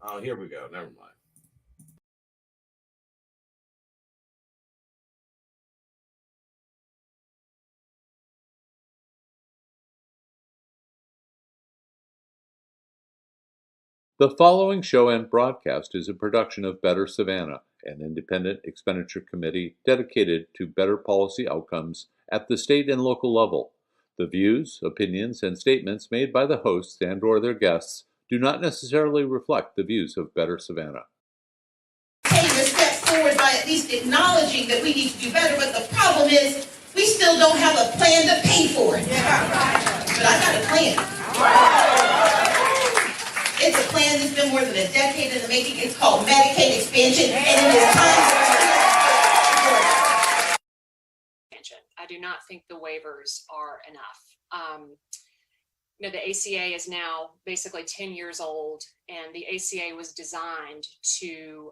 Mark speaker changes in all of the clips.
Speaker 1: Oh, here we go. Never mind.
Speaker 2: The following show and broadcast is a production of Better Savannah, an independent expenditure committee dedicated to better policy outcomes at the state and local level. The views, opinions, and statements made by the hosts and/or their guests do not necessarily reflect the views of Better Savannah.
Speaker 3: Taking a step forward by at least acknowledging that we need to do better, but the problem is we still don't have a plan to pay for it. But I got a plan. It's a plan that's been more than a decade in the making. It's called Medicaid Expansion, and it is time
Speaker 4: to I do not think the waivers are enough. The ACA is now basically 10 years old, and the ACA was designed to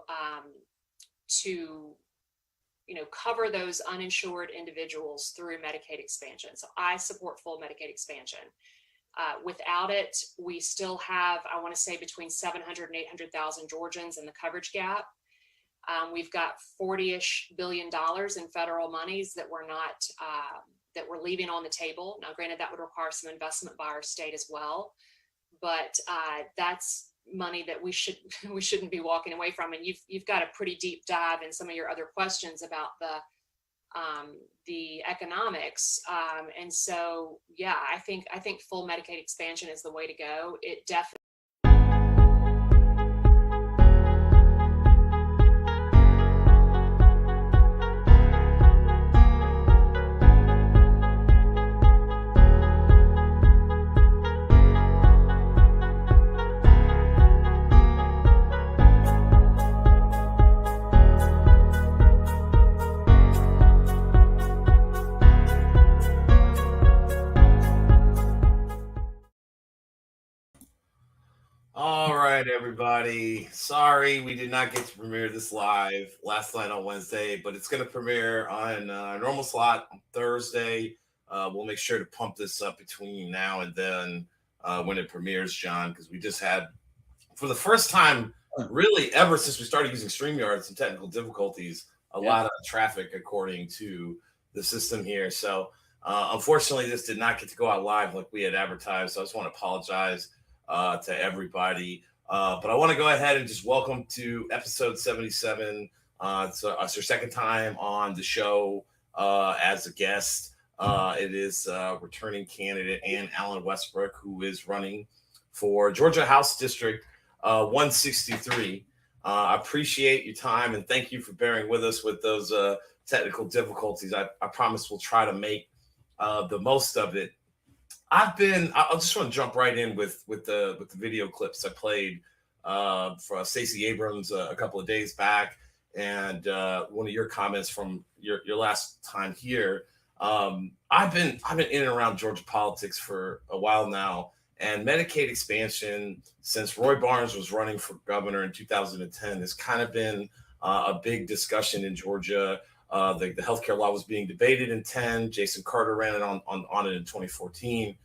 Speaker 4: cover those uninsured individuals through Medicaid expansion. So I support full Medicaid expansion. Without it, we still have, I want to say, between 700 and 800,000 Georgians in the coverage gap. We've got $40-ish billion in federal monies that we're not, that we're leaving on the table. Now, granted, that would require some investment by our state as well, but that's money that we shouldn't be walking away from. And you've got a pretty deep dive in some of your other questions about the economics. And so, yeah, I think full Medicaid expansion is the way to go. It definitely.
Speaker 1: All right, everybody. Sorry we did not get to premiere this live last night on Wednesday, but it's going to premiere on a normal slot on Thursday. We'll make sure to pump this up between now and then when it premieres, John, because we just had, for the first time, really ever since we started using StreamYard, some technical difficulties, a lot of traffic according to the system here. So unfortunately, this did not get to go out live like we had advertised. So I just want to apologize to everybody. But I want to go ahead and just welcome to episode 77. It's our second time on the show as a guest. It is returning candidate Allen Westbrook, who is running for Georgia House District 163. I appreciate your time and thank you for bearing with us with those technical difficulties. I promise we'll try to make the most of it. I just want to jump right in with the video clips I played for Stacey Abrams a couple of days back, and one of your comments from your last time here. I've been in and around Georgia politics for a while now, and Medicaid expansion since Roy Barnes was running for governor in 2010 has kind of been a big discussion in Georgia. The healthcare law was being debated in 10. Jason Carter ran it on it in 2014.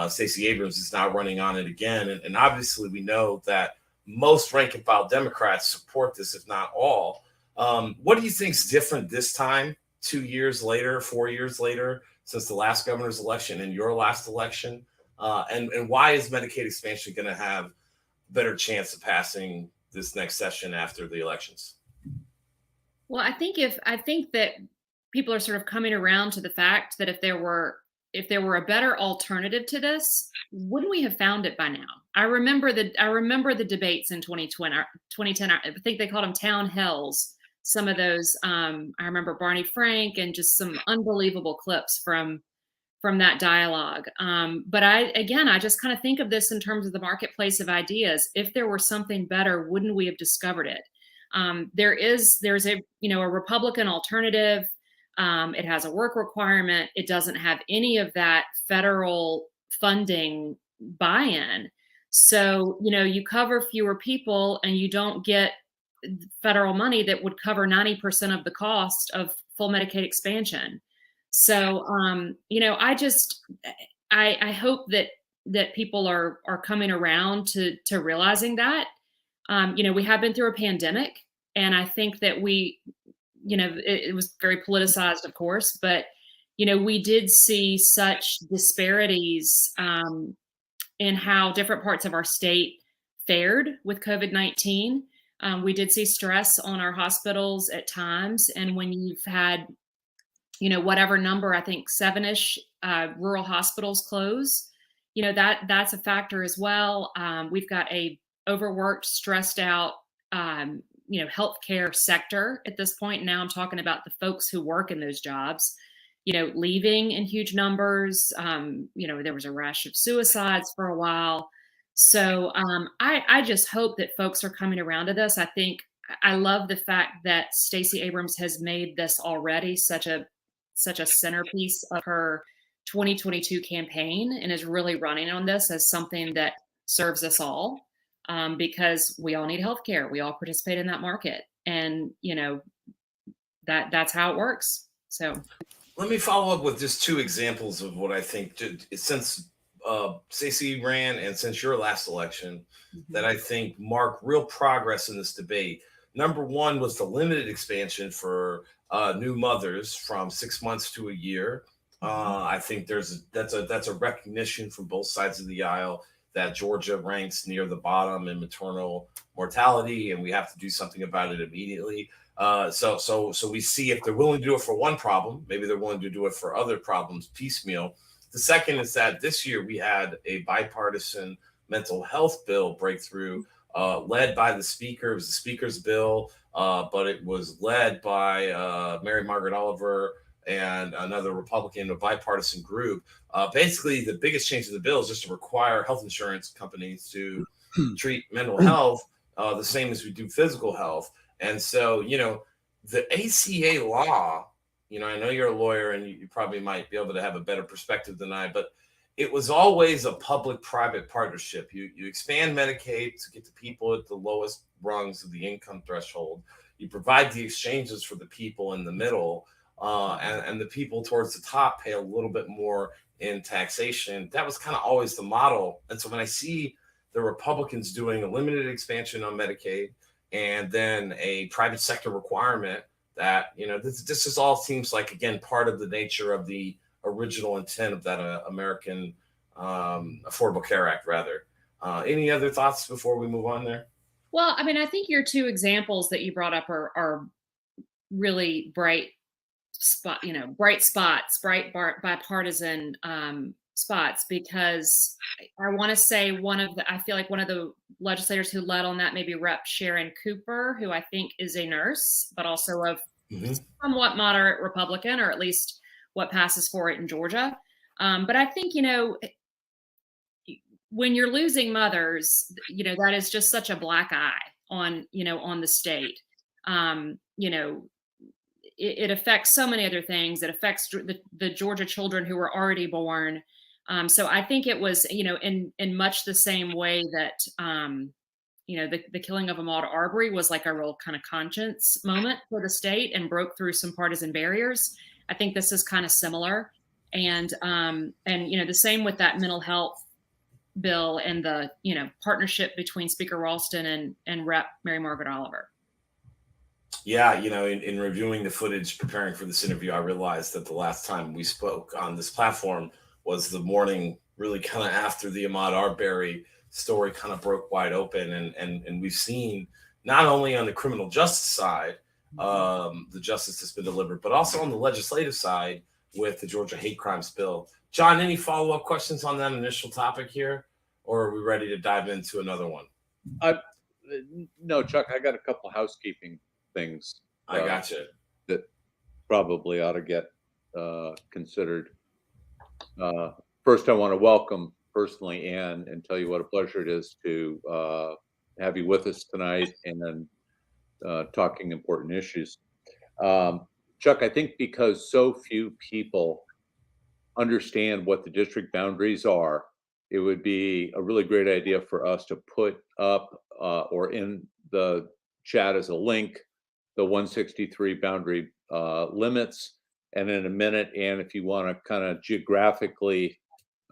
Speaker 1: Stacey Abrams is now running on it again. And obviously we know that most rank and file Democrats support this, if not all. What do you think is different this time, 2 years later, 4 years later, since the last governor's election and your last election? And why is Medicaid expansion going to have a better chance of passing this next session after the elections?
Speaker 5: Well, I think that people are sort of coming around to the fact that if there were a better alternative to this, wouldn't we have found it by now? I remember the debates in 2010. I think they called them town hells. Some of those, I remember Barney Frank and just some unbelievable clips from that dialogue. But I just kind of think of this in terms of the marketplace of ideas. If there were something better, wouldn't we have discovered it? There's a Republican alternative. It has a work requirement. It doesn't have any of that federal funding buy-in. So, you cover fewer people and you don't get federal money that would cover 90% of the cost of full Medicaid expansion. So, I hope that people are coming around to realizing that. We have been through a pandemic, and I think that it was very politicized, of course, but we did see such disparities in how different parts of our state fared with COVID-19. We did see stress on our hospitals at times, and when you've had whatever number, I think 7-ish rural hospitals close, that's a factor as well. We've got a overworked, stressed out, healthcare sector at this point. Now I'm talking about the folks who work in those jobs, leaving in huge numbers. There was a rash of suicides for a while. So I just hope that folks are coming around to this. I love the fact that Stacey Abrams has made this already such a centerpiece of her 2022 campaign, and is really running on this as something that serves us all, because we all need healthcare. We all participate in that market, and that's how it works. So
Speaker 1: let me follow up with just 2 examples of what I think, since Stacey ran and since your last election, that I think mark real progress in this debate. Number 1 was the limited expansion for new mothers from 6 months to a year. I think that's a recognition from both sides of the aisle that Georgia ranks near the bottom in maternal mortality, and we have to do something about it immediately. So we see if they're willing to do it for one problem, maybe they're willing to do it for other problems piecemeal. The second is that this year we had a bipartisan mental health bill breakthrough, led by the speaker. It was the speaker's bill, but it was led by Mary Margaret Oliver and another Republican, a bipartisan group. Basically, the biggest change of the bill is just to require health insurance companies to treat mental health the same as we do physical health. And so, the ACA law, I know you're a lawyer and you probably might be able to have a better perspective than I, but it was always a public-private partnership. You expand Medicaid to get the people at the lowest rungs of the income threshold. You provide the exchanges for the people in the middle, and the people towards the top pay a little bit more in taxation. That was kind of always the model. And so when I see the Republicans doing a limited expansion on Medicaid and then a private sector requirement, that this is all seems like, again, part of the nature of the original intent of that American Affordable Care Act, rather. Any other thoughts before we move on there?
Speaker 5: Well, I think your 2 examples that you brought up are really bright spots, bipartisan spots, because I want to say I feel like one of the legislators who led on that, maybe Rep Sharon Cooper, who I think is a nurse, but also of somewhat moderate Republican, or at least what passes for it in Georgia. But I think, when you're losing mothers, that is just such a black eye on the state. It affects so many other things. It affects the Georgia children who were already born. So I think it was, in much the same way that, the killing of Ahmaud Arbery was like a real kind of conscience moment for the state and broke through some partisan barriers. I think this is kind of similar. And the same with that mental health bill and the, partnership between Speaker Ralston and Rep Mary Margaret Oliver.
Speaker 1: Yeah, in reviewing the footage, preparing for this interview, I realized that the last time we spoke on this platform was the morning, really kind of after the Ahmaud Arbery story kind of broke wide open. And we've seen, not only on the criminal justice side, the justice that's been delivered, but also on the legislative side with the Georgia hate crimes bill. John, any follow-up questions on that initial topic here? Or are we ready to dive into another one?
Speaker 2: No, Chuck, I got a couple housekeeping things.
Speaker 1: I gotcha.
Speaker 2: That probably ought to get considered. First, I want to welcome personally Ann and tell you what a pleasure it is to have you with us tonight and talking important issues. Chuck, I think because so few people understand what the district boundaries are, it would be a really great idea for us to put up or in the chat as a link the 163 boundary limits. And in a minute, Ann, if you want to kind of geographically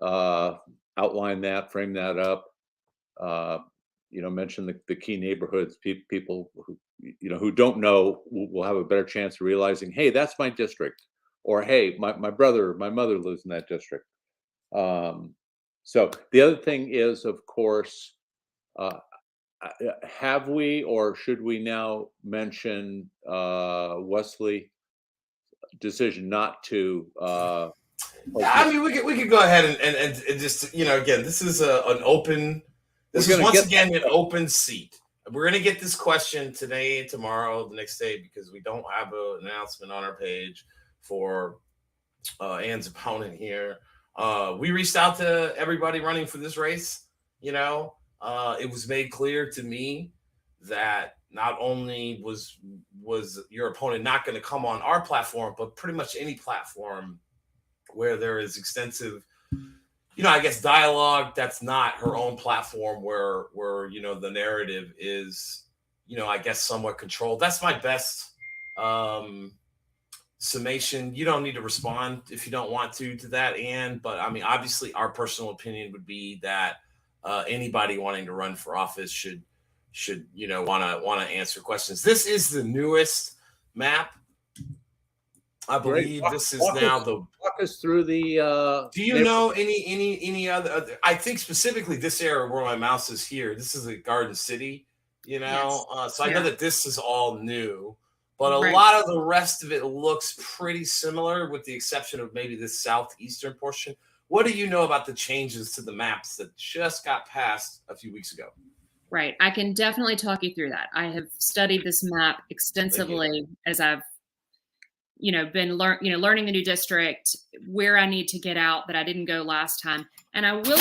Speaker 2: outline that, frame that up, mention the key neighborhoods. People who who don't know will have a better chance of realizing, hey, that's my district, or hey, my brother, my mother lives in that district. So the other thing is, of course, have we or should we now mention Wesley decision not to?
Speaker 1: I mean, we could go ahead and just again, this is an open. This is once again an open seat. We're going to get this question today, tomorrow, the next day, because we don't have an announcement on our page for Ann's opponent here. We reached out to everybody running for this race. It was made clear to me that not only was your opponent not going to come on our platform, but pretty much any platform where there is extensive, I guess, dialogue that's not her own platform, where the narrative is, I guess, somewhat controlled. That's my best summation. You don't need to respond if you don't want to that, Ann. But I mean, obviously, our personal opinion would be that anybody wanting to run for office should want to answer questions. This is the newest map. I believe this is now
Speaker 2: walk us through the.
Speaker 1: Do you know any other? I think specifically this area where my mouse is here. This is a Garden City,
Speaker 5: Yes.
Speaker 1: So I know that this is all new, but a lot of the rest of it looks pretty similar, with the exception of maybe this southeastern portion. What do you know about the changes to the maps that just got passed a few weeks ago?
Speaker 5: Right. I can definitely talk you through that. I have studied this map extensively as I've been learning the new district, where I need to get out that I didn't go last time. And I will.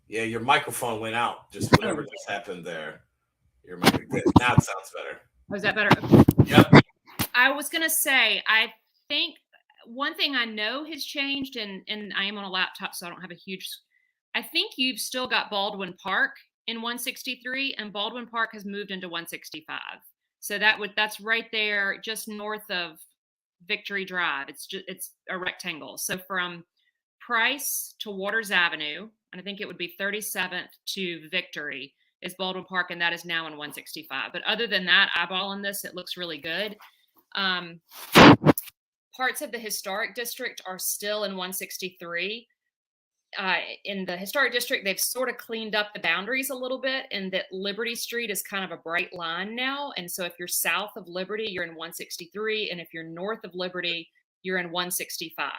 Speaker 1: Yeah, your microphone went out. Just whatever just happened there. Now it sounds better.
Speaker 5: Oh, is that better?
Speaker 1: Yep.
Speaker 5: I was going to say, I think one thing I know has changed, and I am on a laptop, so I don't have a huge. I think you've still got Baldwin Park in 163, and Baldwin Park has moved into 165. So that's right there, just north of Victory Drive. It's a rectangle. So from Price to Waters Avenue, and I think it would be 37th to Victory, is Baldwin Park, and that is now in 165. But other than that, eyeballing this, it looks really good. Parts of the historic district are still in 163. In the historic district, they've sort of cleaned up the boundaries a little bit, and that Liberty Street is kind of a bright line now. And so if you're south of Liberty, you're in 163. And if you're north of Liberty, you're in 165.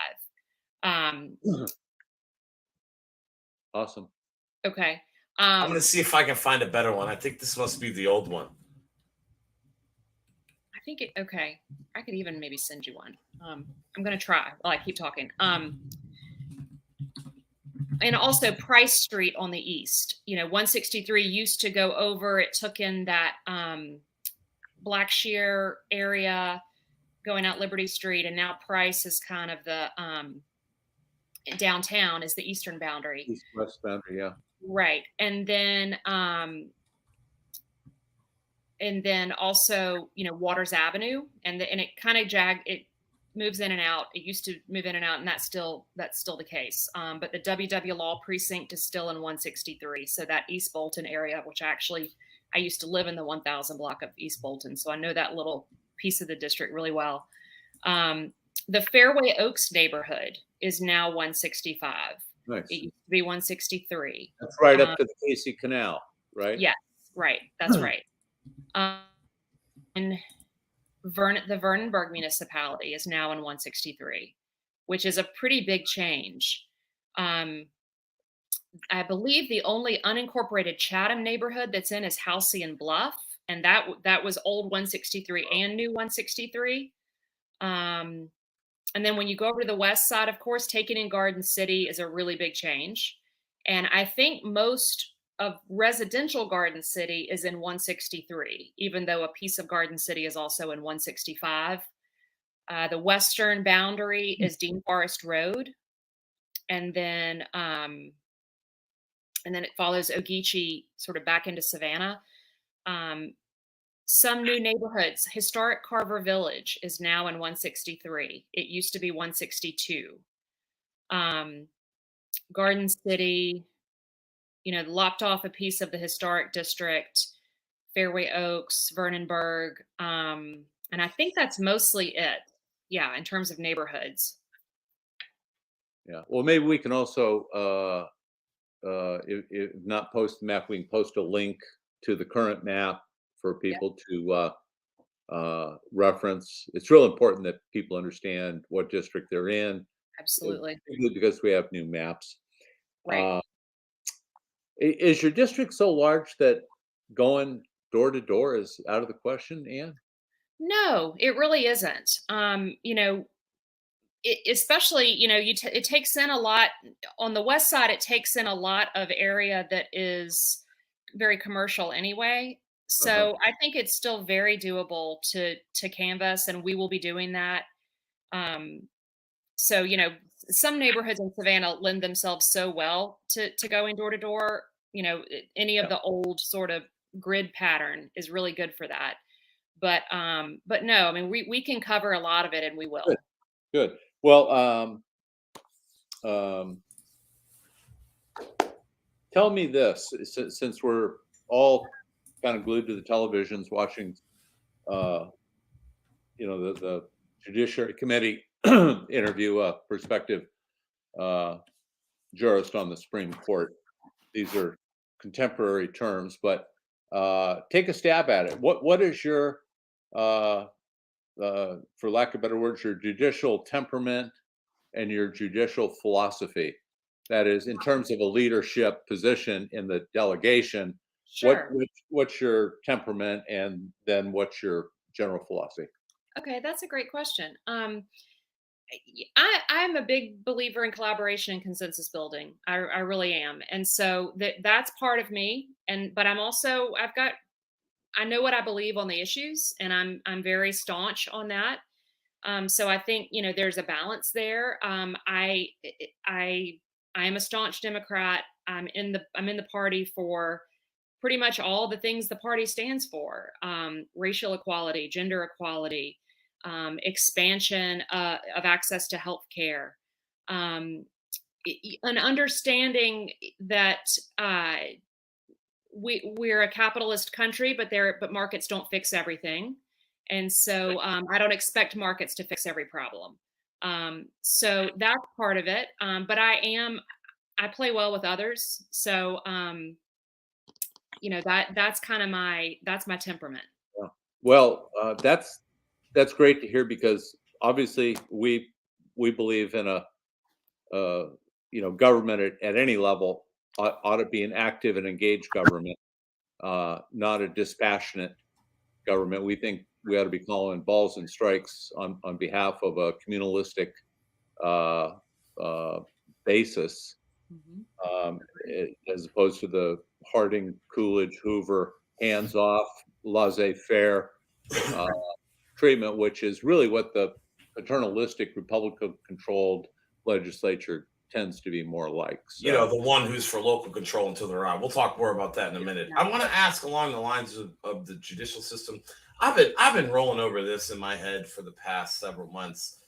Speaker 2: Awesome.
Speaker 5: Okay.
Speaker 1: I'm going to see if I can find a better one. I think this must be the old one.
Speaker 5: Okay. I could even maybe send you one. I'm going to try while I keep talking. And also Price Street on the east, 163 used to go over, it took in that Blackshear area going out Liberty Street. And now Price is kind of the downtown is the eastern boundary.
Speaker 2: East-west boundary, yeah.
Speaker 5: Right. And then also, Waters Avenue, and it kind of it moves in and out. It used to move in and out, and that's still the case. But the WW Law precinct is still in 163. So that East Bolton area, which I used to live in the 1000 block of East Bolton. So I know that little piece of the district really well. The Fairway Oaks neighborhood is now 165.
Speaker 2: Nice.
Speaker 5: It used to be 163.
Speaker 2: That's right up to the Casey Canal, right?
Speaker 5: Yes, right. That's right. And the Vernonburg municipality is now in 163, which is a pretty big change. I believe the only unincorporated Chatham neighborhood that's in is Halcyon Bluff, and that was old 163 and new 163. And then when you go over to the west side, of course, taking in Garden City is a really big change. And I think most of residential Garden City is in 163, even though a piece of Garden City is also in 165. The western boundary is Dean Forest Road. And then it follows Ogeechee sort of back into Savannah. Some new neighborhoods, historic Carver Village is now in 163. It used to be 162. Garden City, lopped off a piece of the historic district, Fairway Oaks, Vernonburg. And I think that's mostly it. Yeah, in terms of neighborhoods.
Speaker 2: Yeah. Well, maybe we can also, if not post the map, we can post a link to the current map for people to reference. It's real important that people understand what district they're in.
Speaker 5: Absolutely.
Speaker 2: Because we have new maps.
Speaker 5: Right.
Speaker 2: Is your district so large that going door to door is out of the question, Ann?
Speaker 5: No, it really isn't. Especially, it takes in a lot on the west side. It takes in a lot of area that is very commercial anyway. So I think it's still very doable to canvass, and we will be doing that. So, some neighborhoods in Savannah lend themselves so well to going door to door. Any of the old sort of grid pattern is really good for that. But no, I mean, we can cover a lot of it, and we will.
Speaker 2: Good. Well, tell me this, since we're all kind of glued to the televisions watching, the Judiciary Committee interview a prospective jurist on the Supreme Court. These are contemporary terms, but take a stab at it. What is your, for lack of better words, your judicial temperament and your judicial philosophy? That is, in terms of a leadership position in the delegation.
Speaker 5: Sure.
Speaker 2: What's your temperament, and then what's your general philosophy?
Speaker 5: Okay, that's a great question. I'm a big believer in collaboration and consensus building. I really am, and so that's part of me. But I know what I believe on the issues, and I'm very staunch on that. So I think there's a balance there. I am a staunch Democrat. I'm in the party for pretty much all the things the party stands for: racial equality, gender equality, expansion of access to health care, an understanding that we're a capitalist country, but markets don't fix everything. And so I don't expect markets to fix every problem. So that's part of it. But I play well with others. So, that's kind of that's my temperament.
Speaker 2: Yeah. Well, that's great to hear, because obviously we believe in a, government at any level ought to be an active and engaged government, not a dispassionate government. We think we ought to be calling balls and strikes on behalf of a communalistic basis, as opposed to the Harding, Coolidge, Hoover, hands-off, laissez-faire treatment, which is really what the paternalistic Republican-controlled legislature tends to be more like.
Speaker 1: So, the one who's for local control until they're on. We'll talk more about that in a minute. I want to ask along the lines of the judicial system. I've been rolling over this in my head for the past several months.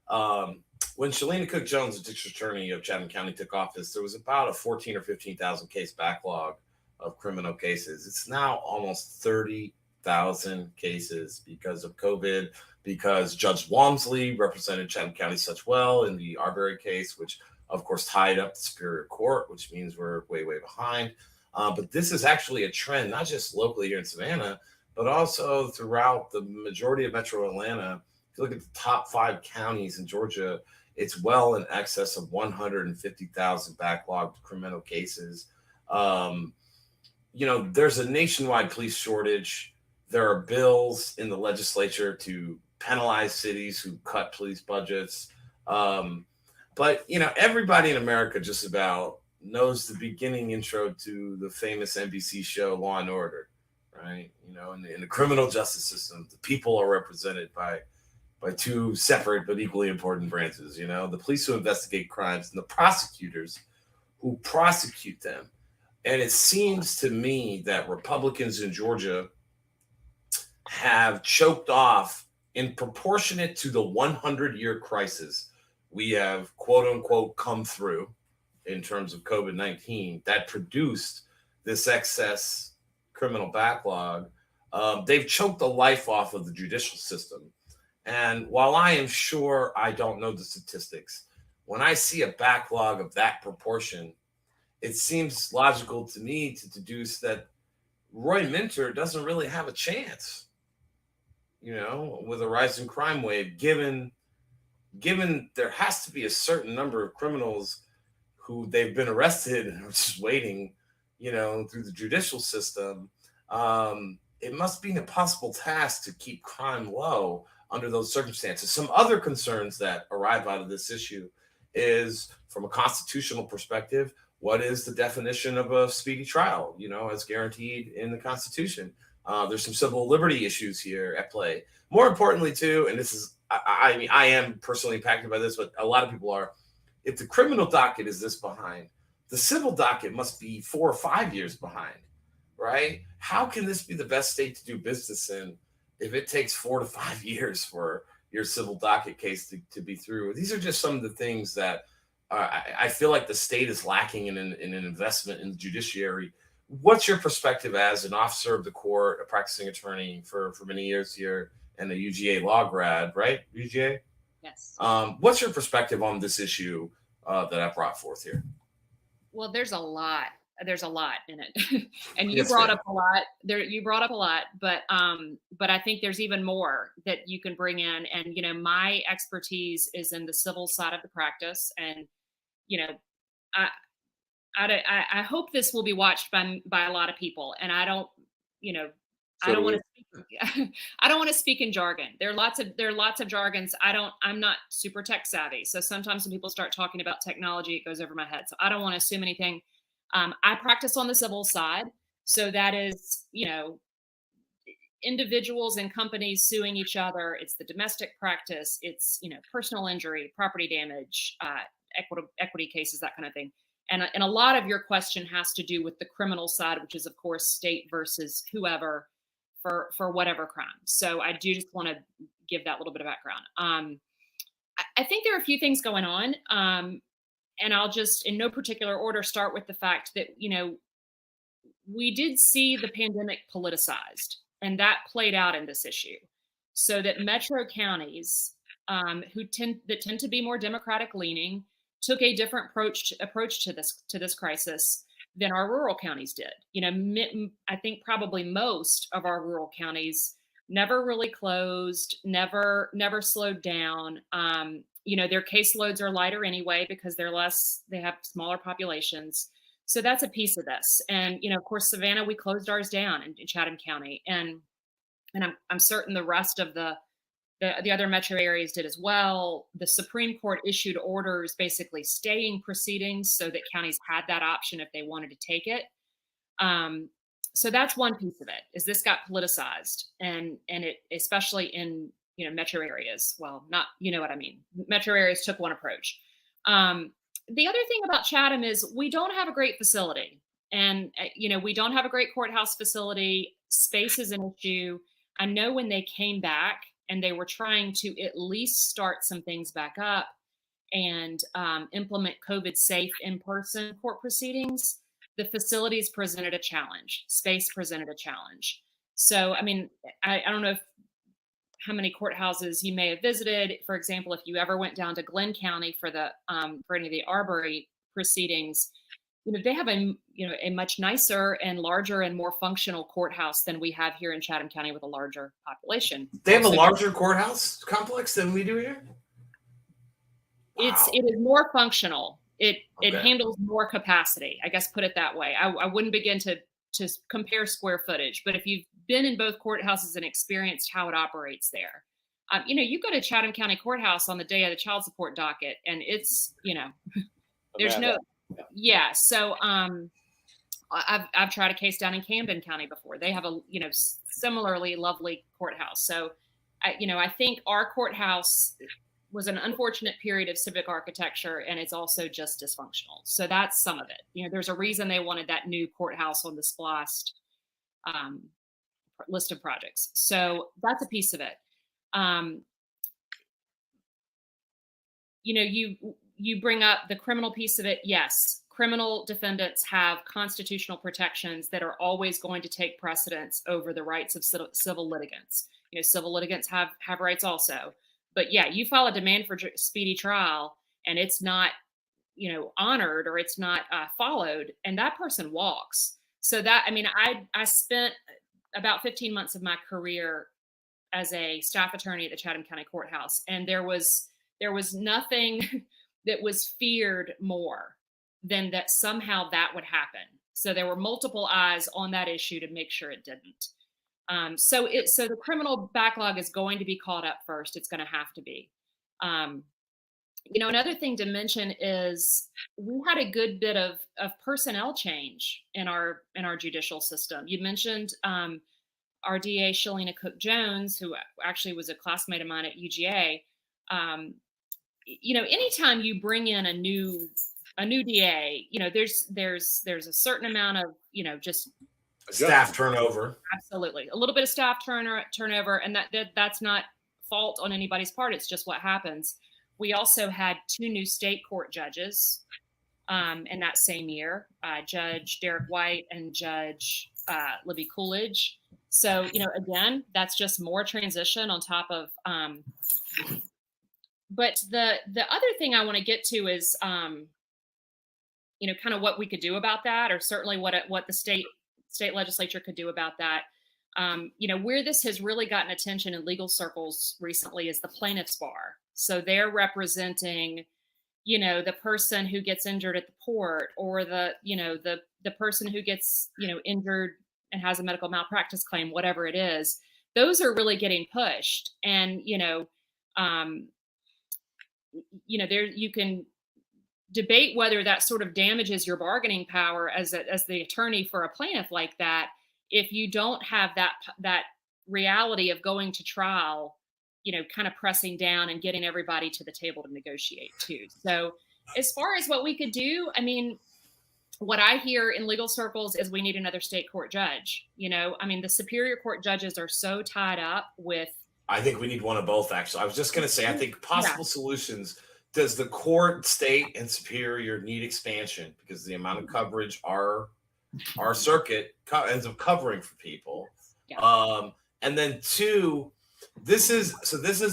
Speaker 1: When Shalina Cook Jones, the district attorney of Chatham County, took office, there was about a 14 or 15,000 case backlog of criminal cases. It's now almost 30,000 cases because of COVID, because Judge Walmsley represented Chatham County such well in the Arbery case, which of course tied up the Superior Court, which means we're way, way behind. But this is actually a trend, not just locally here in Savannah, but also throughout the majority of Metro Atlanta. If you look at the top 5 counties in Georgia, it's well in excess of 150,000 backlogged criminal cases. There's a nationwide police shortage. There are bills in the legislature to penalize cities who cut police budgets. But everybody in America just about knows the beginning intro to the famous NBC show Law and Order, right? In the criminal justice system, the people are represented by 2 separate but equally important branches. The police who investigate crimes and the prosecutors who prosecute them. And it seems to me that Republicans in Georgia have choked off, in proportionate to the 100-year crisis we have quote unquote come through in terms of COVID-19 that produced this excess criminal backlog. They've choked the life off of the judicial system. And while I am sure I don't know the statistics, when I see a backlog of that proportion, it seems logical to me to deduce that Roy Minter doesn't really have a chance, with a rising crime wave, given there has to be a certain number of criminals who they've been arrested and are just waiting, through the judicial system. It must be an impossible task to keep crime low under those circumstances. Some other concerns that arrive out of this issue is, from a constitutional perspective, what is the definition of a speedy trial, as guaranteed in the Constitution? There's some civil liberty issues here at play. More importantly, too, and this is, I mean, I am personally impacted by this, but a lot of people are. If the criminal docket is this behind, the civil docket must be 4 or 5 years behind, right? How can this be the best state to do business in if it takes 4 to 5 years for your civil docket case to be through? These are just some of the things that I feel like the state is lacking in an investment in the judiciary. What's your perspective as an officer of the court, a practicing attorney for many years here, and a UGA law grad, right? UGA?
Speaker 5: Yes.
Speaker 1: What's your perspective on this issue that I brought forth here?
Speaker 5: Well, there's a lot in it. And you
Speaker 1: Yes,
Speaker 5: brought
Speaker 1: ma'am.
Speaker 5: up a lot there. You brought up a lot, but I think there's even more that you can bring in. And, my expertise is in the civil side of the practice. And, I, I hope this will be watched by a lot of people. And I don't, I
Speaker 2: So
Speaker 5: don't
Speaker 2: do
Speaker 5: want
Speaker 2: we.
Speaker 5: to speak, I don't want to speak in jargon. There are lots of jargons. I'm not super tech savvy. So sometimes when people start talking about technology, it goes over my head. So I don't want to assume anything. I practice on the civil side. So that is, individuals and companies suing each other. It's the domestic practice. It's, personal injury, property damage, equity cases, that kind of thing. And a lot of your question has to do with the criminal side, which is, of course, state versus whoever for whatever crime. So I do just want to give that little bit of background. I think there are a few things going on. And I'll just, in no particular order, start with the fact that, we did see the pandemic politicized, and that played out in this issue. So that metro counties, who tend to be more Democratic leaning, took a different approach to this crisis than our rural counties did. I think probably most of our rural counties never really closed, never slowed down. Their caseloads are lighter anyway because they have smaller populations. So that's a piece of this. And, of course, Savannah, we closed ours down in Chatham County. And I'm certain the rest of the other metro areas did as well. The Supreme Court issued orders basically staying proceedings so that counties had that option if they wanted to take it. So that's one piece of it, is this got politicized, and it, especially in, metro areas. Well, not, what I mean. Metro areas took one approach. The other thing about Chatham is we don't have a great facility, and, we don't have a great courthouse facility. Space is an issue. I know when they came back and they were trying to at least start some things back up and implement COVID safe in-person court proceedings, the facilities presented a challenge. Space presented a challenge. So, I mean, I don't know how many courthouses you may have visited. For example, if you ever went down to Glenn County for any of the Arbery proceedings, they have a much nicer and larger and more functional courthouse than we have here in Chatham County with a larger population.
Speaker 1: They have a larger courthouse complex than we do here?
Speaker 5: Wow. It is more functional. It handles more capacity, I guess, put it that way. I wouldn't begin to compare square footage, but if you've been in both courthouses and experienced how it operates there, you go to Chatham County Courthouse on the day of the child support docket, and it's, there's yeah. So I've tried a case down in Camden County before. They have a similarly lovely courthouse. So I think our courthouse was an unfortunate period of civic architecture, and it's also just dysfunctional. So that's some of it. There's a reason they wanted that new courthouse on the SPLOST list of projects. So that's a piece of it. you bring up the criminal piece of it. Yes, criminal defendants have constitutional protections that are always going to take precedence over the rights of civil litigants. Civil litigants have rights also. But yeah, you file a demand for speedy trial and it's not, honored, or it's not followed, and that person walks. So that, I spent about 15 months of my career as a staff attorney at the Chatham County Courthouse, and there was nothing that was feared more than that somehow that would happen. So there were multiple eyes on that issue to make sure it didn't. So the criminal backlog is going to be caught up first. It's going to have to be. Another thing to mention is we had a good bit of personnel change in our judicial system. You mentioned our DA, Shalina Cook-Jones, who actually was a classmate of mine at UGA. Anytime you bring in a new DA, there's a certain amount of, just
Speaker 1: staff turnover.
Speaker 5: Absolutely. A little bit of staff turnover, and that's not fault on anybody's part. It's just what happens. We also had 2 new state court judges in that same year, Judge Derek White and Judge Libby Coolidge. So, again, that's just more transition on top of. But the other thing I want to get to is, kind of what we could do about that, or certainly what the state legislature could do about that. Where this has really gotten attention in legal circles recently is the plaintiff's bar. So they're representing, the person who gets injured at the port, or the person who gets, injured and has a medical malpractice claim, whatever it is. Those are really getting pushed. And, there you can debate whether that sort of damages your bargaining power as the attorney for a plaintiff like that, if you don't have that reality of going to trial, kind of pressing down and getting everybody to the table to negotiate too. So as far as what we could do, what I hear in legal circles is we need another state court judge. The Superior Court judges are so tied up with.
Speaker 1: I think we need one of both, actually. I was just going to say, I think possible solutions. Does the court, state, and superior need expansion? Because the amount of coverage our circuit ends up covering for people. Yeah. And then 2, this is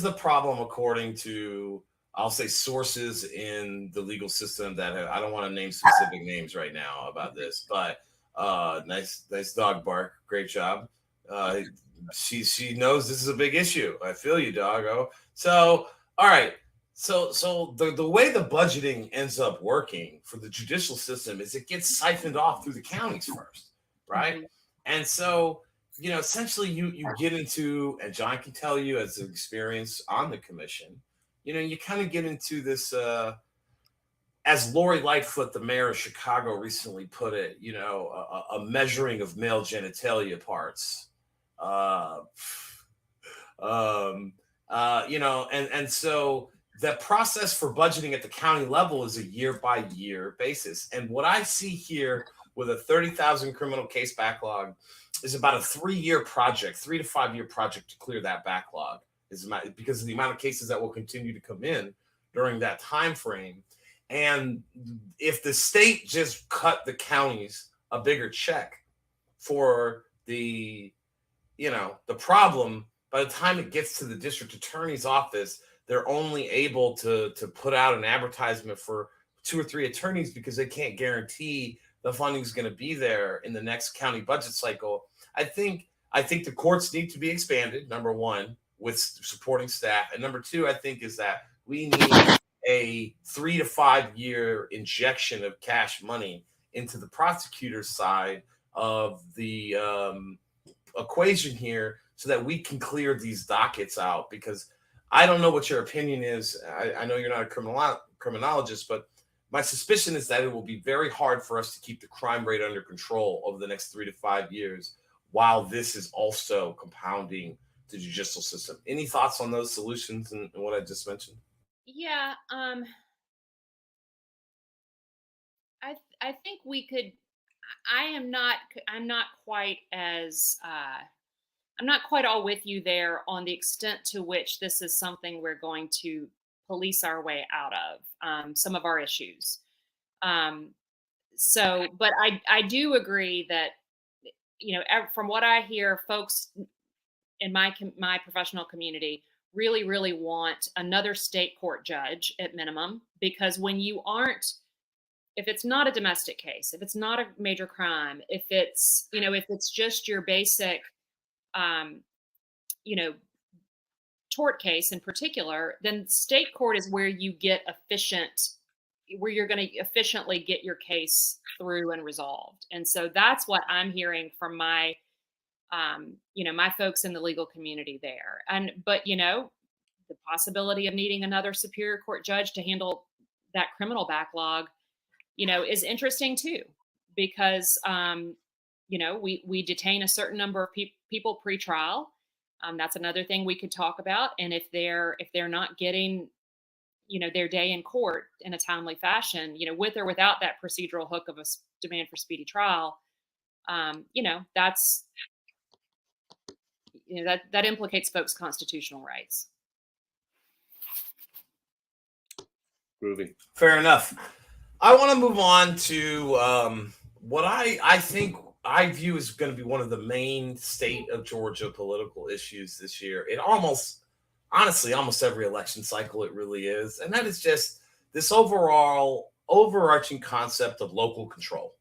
Speaker 1: the problem, according to, I'll say, sources in the legal system that I don't want to name specific names right now about this, but nice dog bark. Great job. She knows this is a big issue. I feel you, doggo. So, all right. So the way the budgeting ends up working for the judicial system is it gets siphoned off through the counties first, right? Mm-hmm. And so, essentially you get into, and John can tell you as an experience on the commission, you kind of get into this, as Lori Lightfoot, the mayor of Chicago, recently put it, a measuring of male genitalia parts. And so the process for budgeting at the county level is a year-by-year basis. And what I see here with a 30,000 criminal case backlog is about a 3-year project, 3 to 5 year project to clear that backlog, because of the amount of cases that will continue to come in during that time frame. And if the state just cut the counties a bigger check for the problem, by the time it gets to the district attorney's office, they're only able to put out an advertisement for 2 or 3 attorneys because they can't guarantee the funding is going to be there in the next county budget cycle. I think the courts need to be expanded, number 1, with supporting staff. And number 2, I think, is that we need a 3 to 5 year injection of cash money into the prosecutor's side of the equation here, so that we can clear these dockets out. Because I don't know what your opinion is. I know you're not a criminologist, but my suspicion is that it will be very hard for us to keep the crime rate under control over the next 3 to 5 years, while this is also compounding the judicial system. Any thoughts on those solutions and what I just mentioned?
Speaker 5: Yeah, I think we could. I'm not quite as. I'm not quite all with you there on the extent to which this is something we're going to police our way out of some of our issues. But I do agree that, from what I hear, folks in my professional community really want another state court judge at minimum, because when you aren't, if it's not a domestic case, if it's not a major crime, if it's, if it's just your basic, tort case in particular, then state court is where you get where you're going to efficiently get your case through and resolved. And so that's what I'm hearing from my, my folks in the legal community there. But the possibility of needing another Superior Court judge to handle that criminal backlog, is interesting too, because, we detain a certain number of people pre-trial. That's another thing we could talk about. And if they're not getting, their day in court in a timely fashion, with or without that procedural hook of a demand for speedy trial, that's, that implicates folks' constitutional rights.
Speaker 2: Groovy.
Speaker 1: Fair enough. I want to move on to what I think I view as going to be one of the main state of Georgia political issues this year. It honestly, almost every election cycle, it really is. And that is just this overall overarching concept of local control.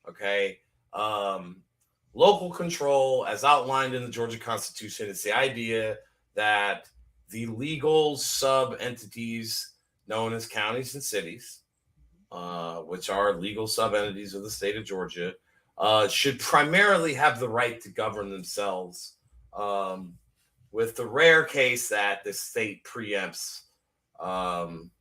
Speaker 1: Okay. Local control, as outlined in the Georgia Constitution, is the idea that the legal sub-entities known as counties and cities, which are legal sub-entities of the state of Georgia, should primarily have the right to govern themselves, with the rare case that the state preempts, some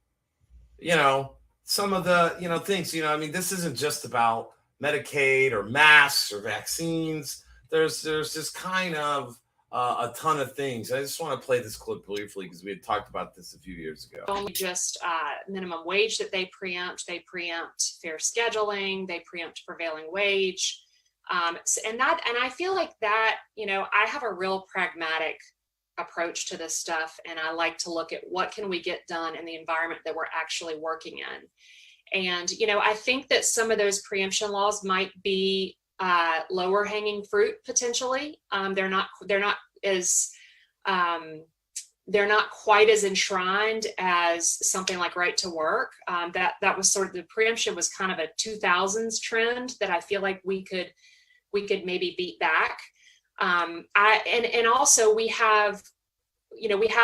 Speaker 1: of the, things, this isn't just about Medicaid or masks or vaccines. There's just kind of a ton of things. I just want to play this clip briefly because we had talked about this a few years ago.
Speaker 4: Only just minimum wage that they preempt fair scheduling, they preempt prevailing wage. And I feel like that, I have a real pragmatic approach to this stuff. And I like to look at what can we get done in the environment that we're actually working in. And, I think that some of those preemption laws might be lower hanging fruit potentially. They're not quite as enshrined as something like right to work. That was sort of, the preemption was kind of a 2000s trend that I feel like we could maybe beat back. And also we have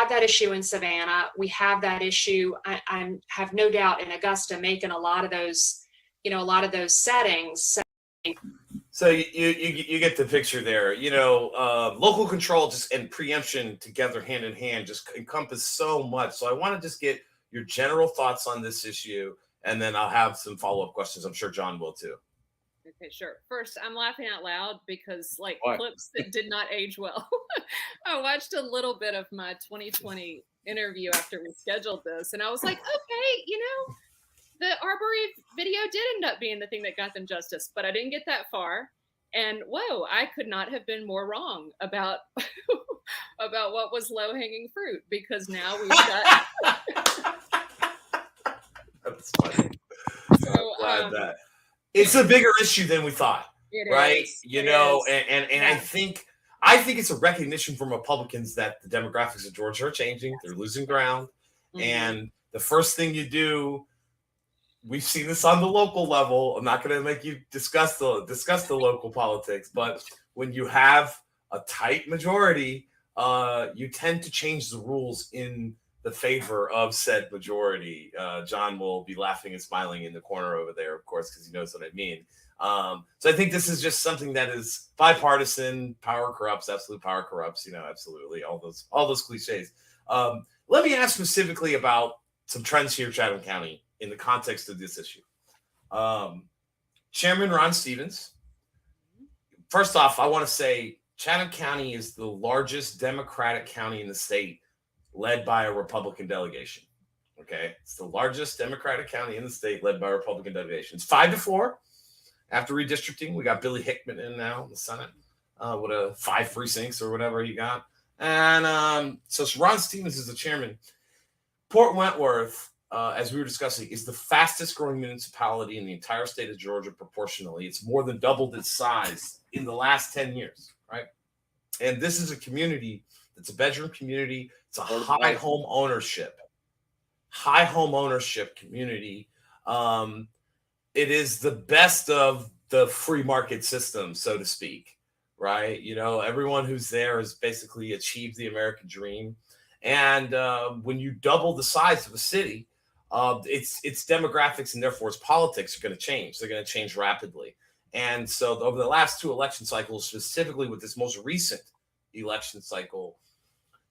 Speaker 4: that issue in Savannah. We have that issue. I have no doubt in Augusta, Macon, a lot of those settings.
Speaker 1: So you get the picture there. Local control and preemption together hand in hand just encompass so much. So I want to just get your general thoughts on this issue, and then I'll have some follow-up questions. I'm sure John will too.
Speaker 5: Okay, sure. First, I'm laughing out loud because
Speaker 2: What?
Speaker 5: clips that did not age well. I watched a little bit of my 2020 interview after we scheduled this, and I was like, okay, the Arbery video did end up being the thing that got them justice, but I didn't get that far. And whoa, I could not have been more wrong about about what was low-hanging fruit, because now we've got.
Speaker 1: That's funny. I'm glad that. It's a bigger issue than we thought, right? And I think it's a recognition from Republicans that the demographics of Georgia are changing. They're losing ground. Mm-hmm. And the first thing you do, we've seen this on the local level. I'm not going to make you discuss the local politics, but when you have a tight majority, you tend to change the rules in the favor of said majority. John will be laughing and smiling in the corner over there, of course, because he knows what I mean. So I think this is just something that is bipartisan. Power corrupts, absolute power corrupts. Absolutely all those cliches. Let me ask specifically about some trends here in Chatham County in the context of this issue. Chairman Ron Stevens. First off, I want to say Chatham County is the largest Democratic county in the state, led by a Republican delegation. Okay. It's the largest Democratic county in the state, led by a Republican delegation. It's 5-4 after redistricting. We got Billy Hickman in now in the Senate, with 5 precincts or whatever he got. And so Ron Stevens is the chairman. Port Wentworth, as we were discussing, is the fastest growing municipality in the entire state of Georgia proportionally. It's more than doubled its size in the last 10 years, right? And this is a community that's a bedroom community. It's a high home ownership community. It is the best of the free market system, so to speak, right? You know, everyone who's there has basically achieved the American dream. And when you double the size of a city, its demographics and therefore its politics are going to change. They're going to change rapidly. And so over the last 2 election cycles, specifically with this most recent election cycle,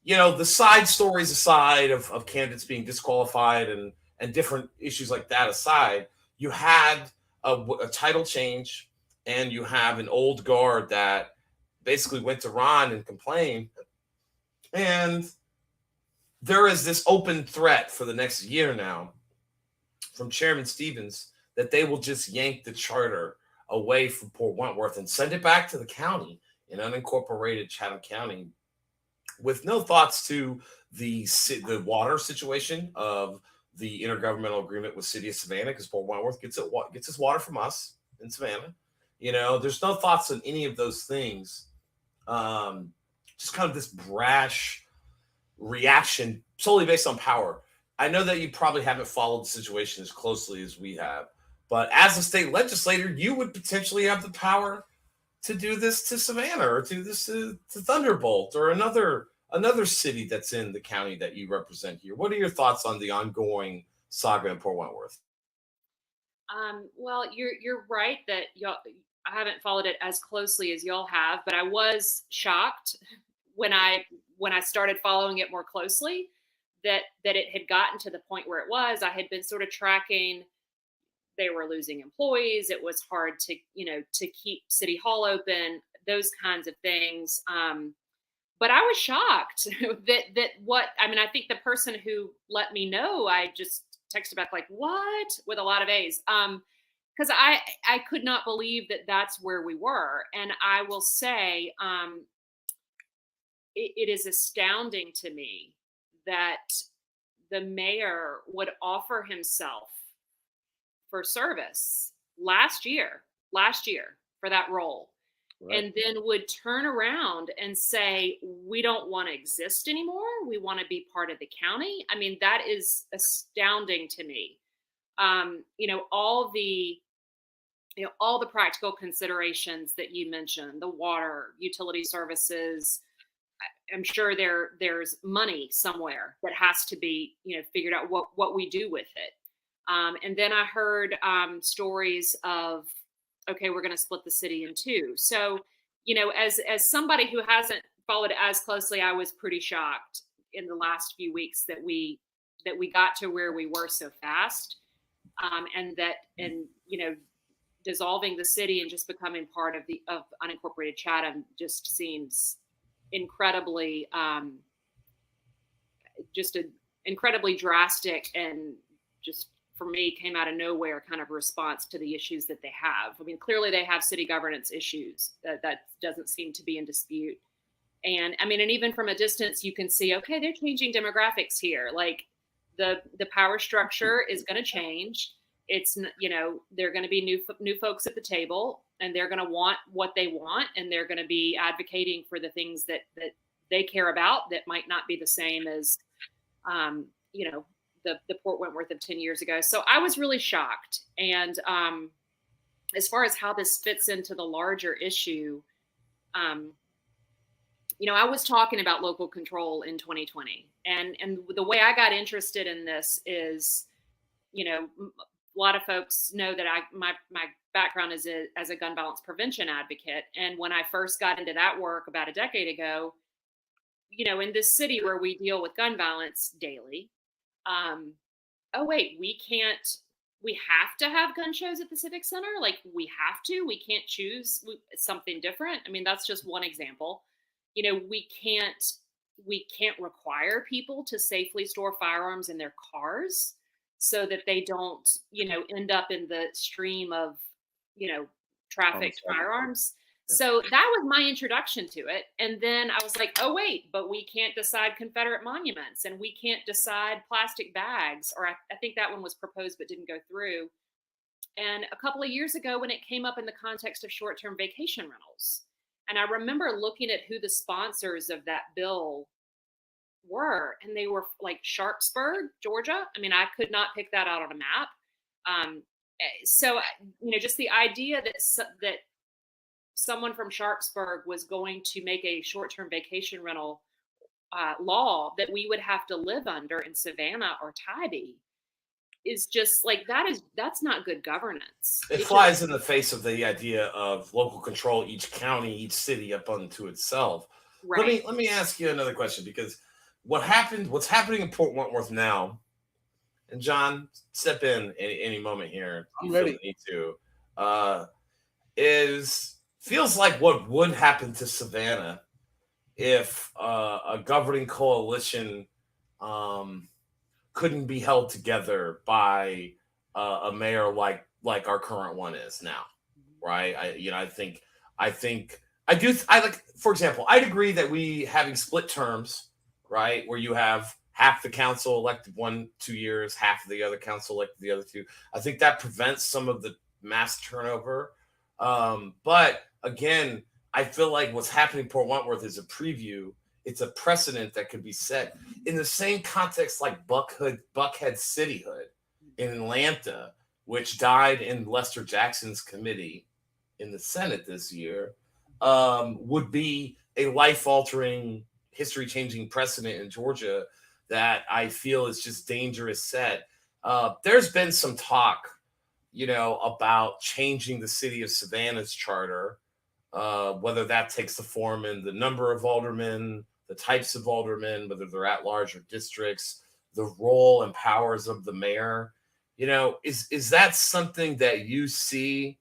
Speaker 1: you know, the side stories aside of candidates being disqualified and different issues like that aside, you had a title change, and you have an old guard that basically went to Ron and complained. And there is this open threat for the next year now from Chairman Stevens that they will just yank the charter away from Port Wentworth and send it back to the county in unincorporated Chatham County, with no thoughts to the water situation of the intergovernmental agreement with City of Savannah, because Port Wentworth gets its water from us in Savannah. You know, there's no thoughts on any of those things. Just kind of this brash reaction solely based on power. I know that you probably haven't followed the situation as closely as we have, but as a state legislator, you would potentially have the power to do this to Savannah, or to this to Thunderbolt, or another city that's in the county that you represent here. What are your thoughts on the ongoing saga in Port Wentworth?
Speaker 5: Well, you're right that y'all. I haven't followed it as closely as y'all have, but I was shocked when I started following it more closely that it had gotten to the point where it was. I had been sort of tracking. They were losing employees. It was hard to keep City Hall open, those kinds of things. But I was shocked I think the person who let me know, I just texted back like, what? With a lot of A's. Because I could not believe that that's where we were. And I will say, it is astounding to me that the mayor would offer himself for service last year for that role. Right. And then would turn around and say, we don't want to exist anymore. We want to be part of the county. I mean, that is astounding to me. All the practical considerations that you mentioned, the water, utility services, I'm sure there's money somewhere that has to be, figured out what we do with it. And then I heard stories of, okay, we're going to split the city in two. So, as somebody who hasn't followed it as closely, I was pretty shocked in the last few weeks that we got to where we were so fast, and dissolving the city and just becoming part of unincorporated Chatham just seems incredibly, just an incredibly drastic, and just for me came out of nowhere kind of response to the issues that they have. I mean, clearly they have city governance issues that doesn't seem to be in dispute. And I mean, and even from a distance, you can see, okay, they're changing demographics here. Like the power structure is going to change. It's, they're going to be new folks at the table, and they're going to want what they want, and they're going to be advocating for the things that they care about that might not be the same as, the Port Wentworth of 10 years ago. So I was really shocked. And as far as how this fits into the larger issue, I was talking about local control in 2020. And the way I got interested in this is, a lot of folks know that my background is as a gun violence prevention advocate. And when I first got into that work about a decade ago, in this city where we deal with gun violence daily, we have to have gun shows at the Civic Center. Like we can't choose something different. I mean, that's just one example. We can't require people to safely store firearms in their cars so that they don't, end up in the stream of, trafficked firearms. So that was my introduction to it. And then I was like, oh, wait, but we can't decide Confederate monuments and we can't decide plastic bags. Or I think that one was proposed but didn't go through. And a couple of years ago, when it came up in the context of short-term vacation rentals, and I remember looking at who the sponsors of that bill were, and they were like Sharpsburg, Georgia. I mean, I could not pick that out on a map. So, just the idea that someone from Sharpsburg was going to make a short-term vacation rental law that we would have to live under in Savannah or Tybee is just like, that's not good governance.
Speaker 1: It flies in the face of the idea of local control, each county, each city up unto itself. Right. Let me ask you another question, because what's happening in Port Wentworth now, and John, step in any moment here.
Speaker 2: I'm ready.
Speaker 1: Need to. Feels like what would happen to Savannah if a governing coalition couldn't be held together by a mayor like our current one is now, right? For example, I'd agree that we having split terms, right, where you have half the council elected 1-2 years, half of the other council elected the other 2. I think that prevents some of the mass turnover. But again, I feel like what's happening in Port Wentworth is a preview. It's a precedent that could be set in the same context like Buckhead Cityhood in Atlanta, which died in Lester Jackson's committee in the Senate this year, would be a life-altering, history-changing precedent in Georgia that I feel is just dangerous set. There's been some talk, about changing the city of Savannah's charter, whether that takes the form in the number of aldermen, the types of aldermen, whether they're at large or districts, the role and powers of the mayor. Is that something that you see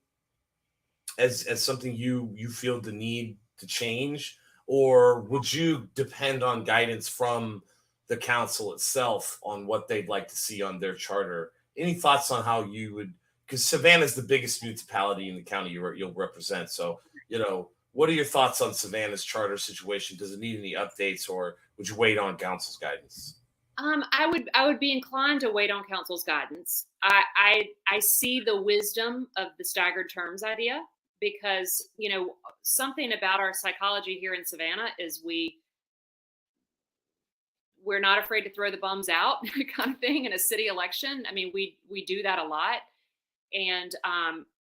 Speaker 1: as something you feel the need to change, or would you depend on guidance from the council itself on what they'd like to see on their charter? Any thoughts on how you would? Because Savannah is the biggest municipality in the county you'll represent. So, what are your thoughts on Savannah's charter situation? Does it need any updates, or would you wait on council's guidance?
Speaker 5: I would be inclined to wait on council's guidance. I see the wisdom of the staggered terms idea, because something about our psychology here in Savannah is we're not afraid to throw the bums out kind of thing in a city election. I mean, we do that a lot. And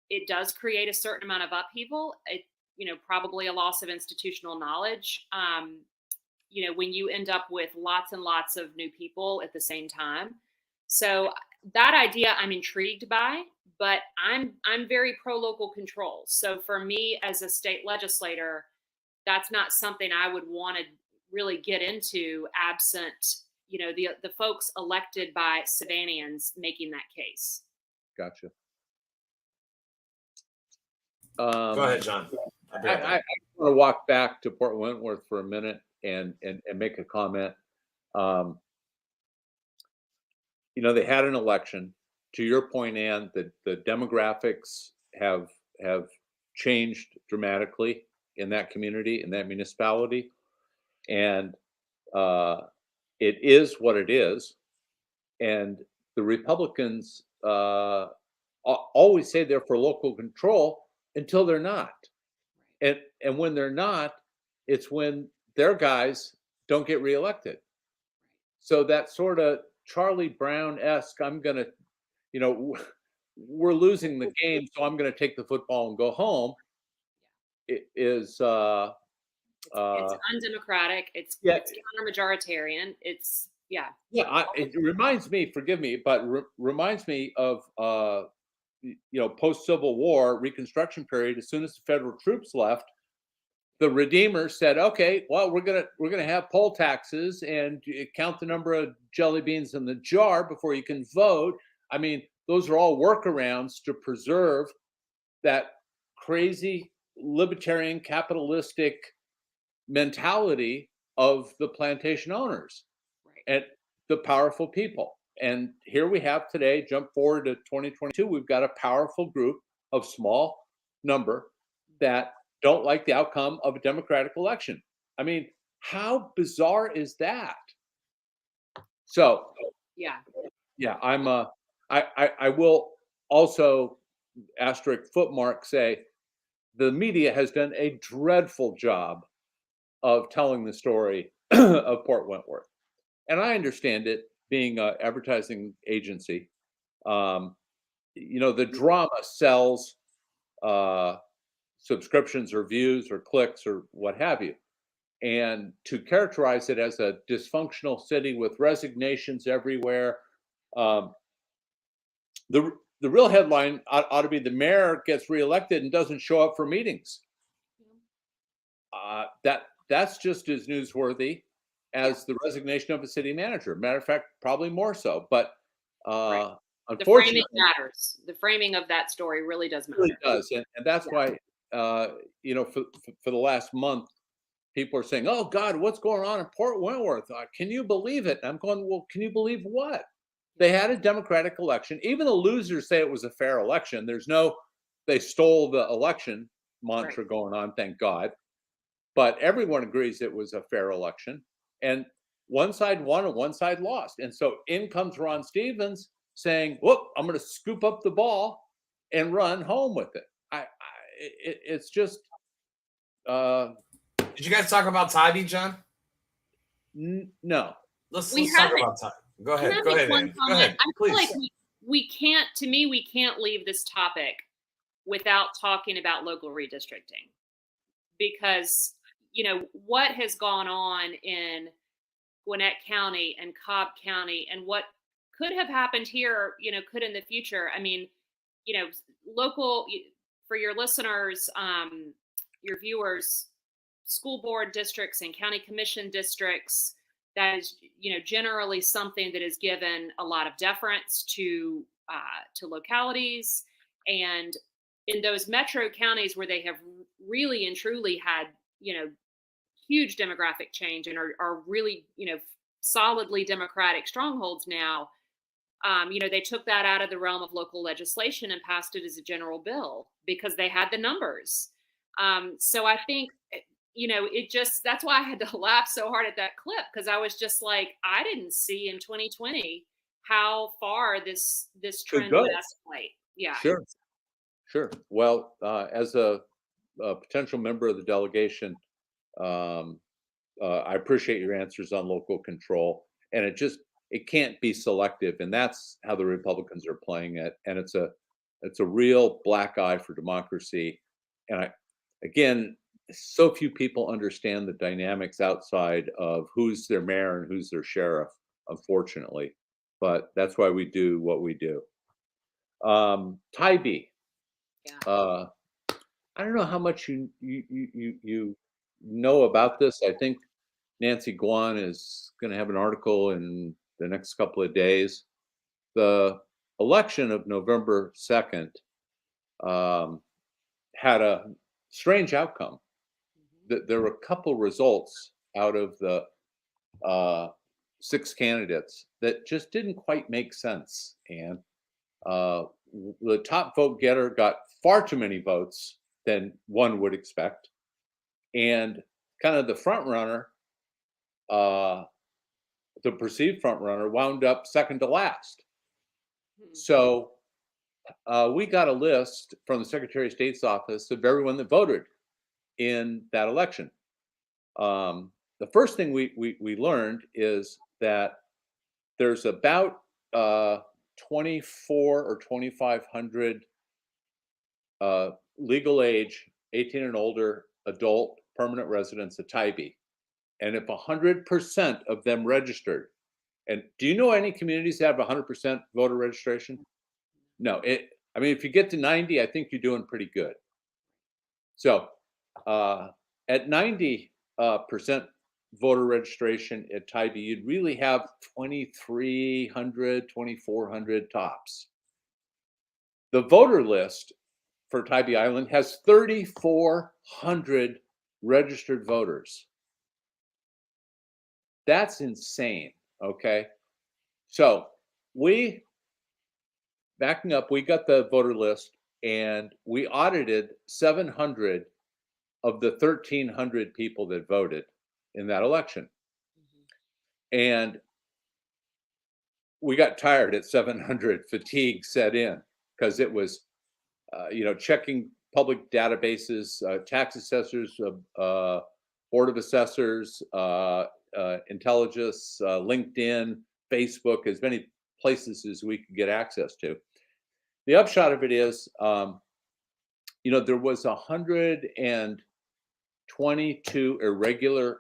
Speaker 5: it does create a certain amount of upheaval. Probably a loss of institutional knowledge. When you end up with lots and lots of new people at the same time. So that idea I'm intrigued by, but I'm very pro local control. So for me as a state legislator, that's not something I would want to really get into absent, the folks elected by Savannahans making that case.
Speaker 2: Gotcha.
Speaker 1: Go ahead, John.
Speaker 2: I want to walk back to Port Wentworth for a minute and make a comment. They had an election. To your point, Ann, the demographics have changed dramatically in that community, in that municipality, and it is what it is. And the Republicans always say they're for local control until they're not. And when they're not, it's when their guys don't get reelected. So that sort of Charlie Brown-esque, we're losing the game, so I'm going to take the football and go home. It is
Speaker 5: it's undemocratic. It's counter-majoritarian. It
Speaker 2: reminds me, forgive me, but reminds me of post-Civil War Reconstruction period. As soon as the federal troops left, the Redeemers said, "Okay, well, we're gonna have poll taxes and count the number of jelly beans in the jar before you can vote." I mean, those are all workarounds to preserve that crazy libertarian capitalistic mentality of the plantation owners, right, and the powerful people. And here we have today, jump forward to 2022, we've got a powerful group of small number that don't like the outcome of a Democratic election. I mean, how bizarre is that? So,
Speaker 5: Yeah.
Speaker 2: I will also asterisk footmark say the media has done a dreadful job of telling the story of Port Wentworth, and I understand it being an advertising agency. The drama sells subscriptions or views or clicks or what have you. And to characterize it as a dysfunctional city with resignations everywhere, um, the real headline ought to be the mayor gets reelected and doesn't show up for meetings. That's just as newsworthy as the resignation of a city manager. Matter of fact, probably more so. But
Speaker 5: Right. The
Speaker 2: unfortunately,
Speaker 5: framing matters. The framing of that story really does matter.
Speaker 2: really does, and that's why for the last month, people are saying, "Oh God, what's going on in Port Wentworth? Can you believe it?" And I'm going, "Well, can you believe what? They had a Democratic election. Even the losers say it was a fair election. There's no, they stole the election mantra going on, thank God. But everyone agrees it was a fair election. And one side won and one side lost. And so in comes Ron Stevens saying, "Whoop, I'm going to scoop up the ball and run home with it." It's just.
Speaker 1: Did you guys talk about Tybee, John?
Speaker 2: No.
Speaker 1: Let's talk about Tybee. Go ahead. Go ahead, Ann. Go ahead,
Speaker 5: I feel like we can't. To me, we can't leave this topic without talking about local redistricting, because what has gone on in Gwinnett County and Cobb County, and what could have happened here, could in the future. I mean, local, for your listeners, your viewers, school board districts and county commission districts, that is, generally something that is given a lot of deference to localities. And in those metro counties where they have really and truly had, huge demographic change and are really, solidly Democratic strongholds now, they took that out of the realm of local legislation and passed it as a general bill because they had the numbers. So I think, that's why I had to laugh so hard at that clip, because I was just like, I didn't see in 2020 how far this trend would escalate. Yeah.
Speaker 2: Sure. Well, as a potential member of the delegation, I appreciate your answers on local control, and it can't be selective, and that's how the Republicans are playing it. And it's a real black eye for democracy. And again, so few people understand the dynamics outside of who's their mayor and who's their sheriff, unfortunately. But that's why we do what we do. Tybee.
Speaker 5: Yeah.
Speaker 2: I don't know how much you know about this. I think Nancy Guan is going to have an article in the next couple of days. The election of November 2nd had a strange outcome. There were a couple results out of the 6 candidates that just didn't quite make sense. And the top vote getter got far too many votes than one would expect. And kind of the front runner, the perceived front runner, wound up second to last. So we got a list from the Secretary of State's office of everyone that voted in that election. The first thing we learned is that there's about 24 or 2,500 legal age, 18 and older adult permanent residents of Tybee. And if 100% of them registered, and do you know any communities that have 100% voter registration? No, if you get to 90, I think you're doing pretty good. So at 90% voter registration at Tybee, you'd really have 2,300, 2,400 tops. The voter list for Tybee Island has 3,400 registered voters. That's insane, okay? So backing up, we got the voter list and we audited 700 of the 1,300 people that voted in that election. And we got tired at 700. Fatigue set in because it was, checking public databases, tax assessors, board of assessors, intelligence, LinkedIn, Facebook, as many places as we could get access to. The upshot of it is, there was 122 irregular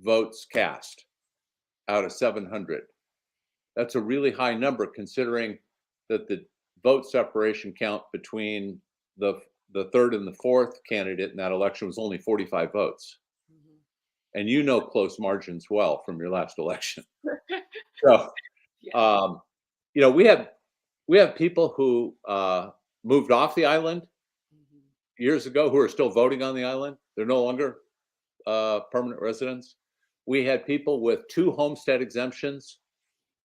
Speaker 2: votes cast out of 700. That's a really high number considering that the vote separation count between the third and the fourth candidate in that election was only 45 votes. And close margins well from your last election. So, we have people who moved off the island years ago who are still voting on the island. They're no longer permanent residents. We had people with 2 homestead exemptions,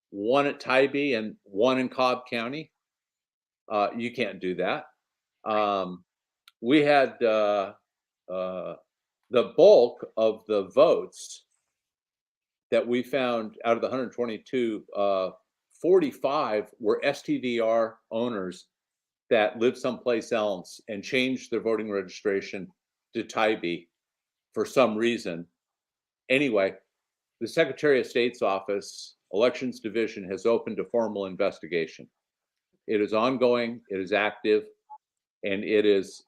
Speaker 2: one at Tybee and one in Cobb County. You can't do that. We had the bulk of the votes that we found out of the 122, 45 were STVR owners that lived someplace else and changed their voting registration to Tybee for some reason. Anyway, the Secretary of State's office, Elections Division, has opened a formal investigation. It is ongoing, it is active, and it is,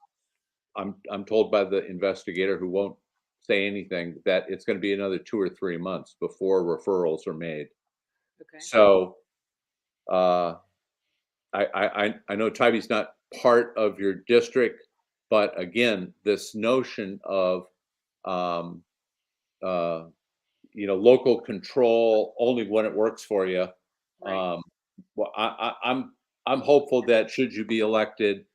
Speaker 2: I'm told by the investigator, who won't say anything, that it's going to be another 2 or 3 months before referrals are made.
Speaker 5: Okay.
Speaker 2: So I know Tybee's not part of your district, but again, this notion of local control only when it works for you.
Speaker 5: Right.
Speaker 2: I'm hopeful that should you be elected,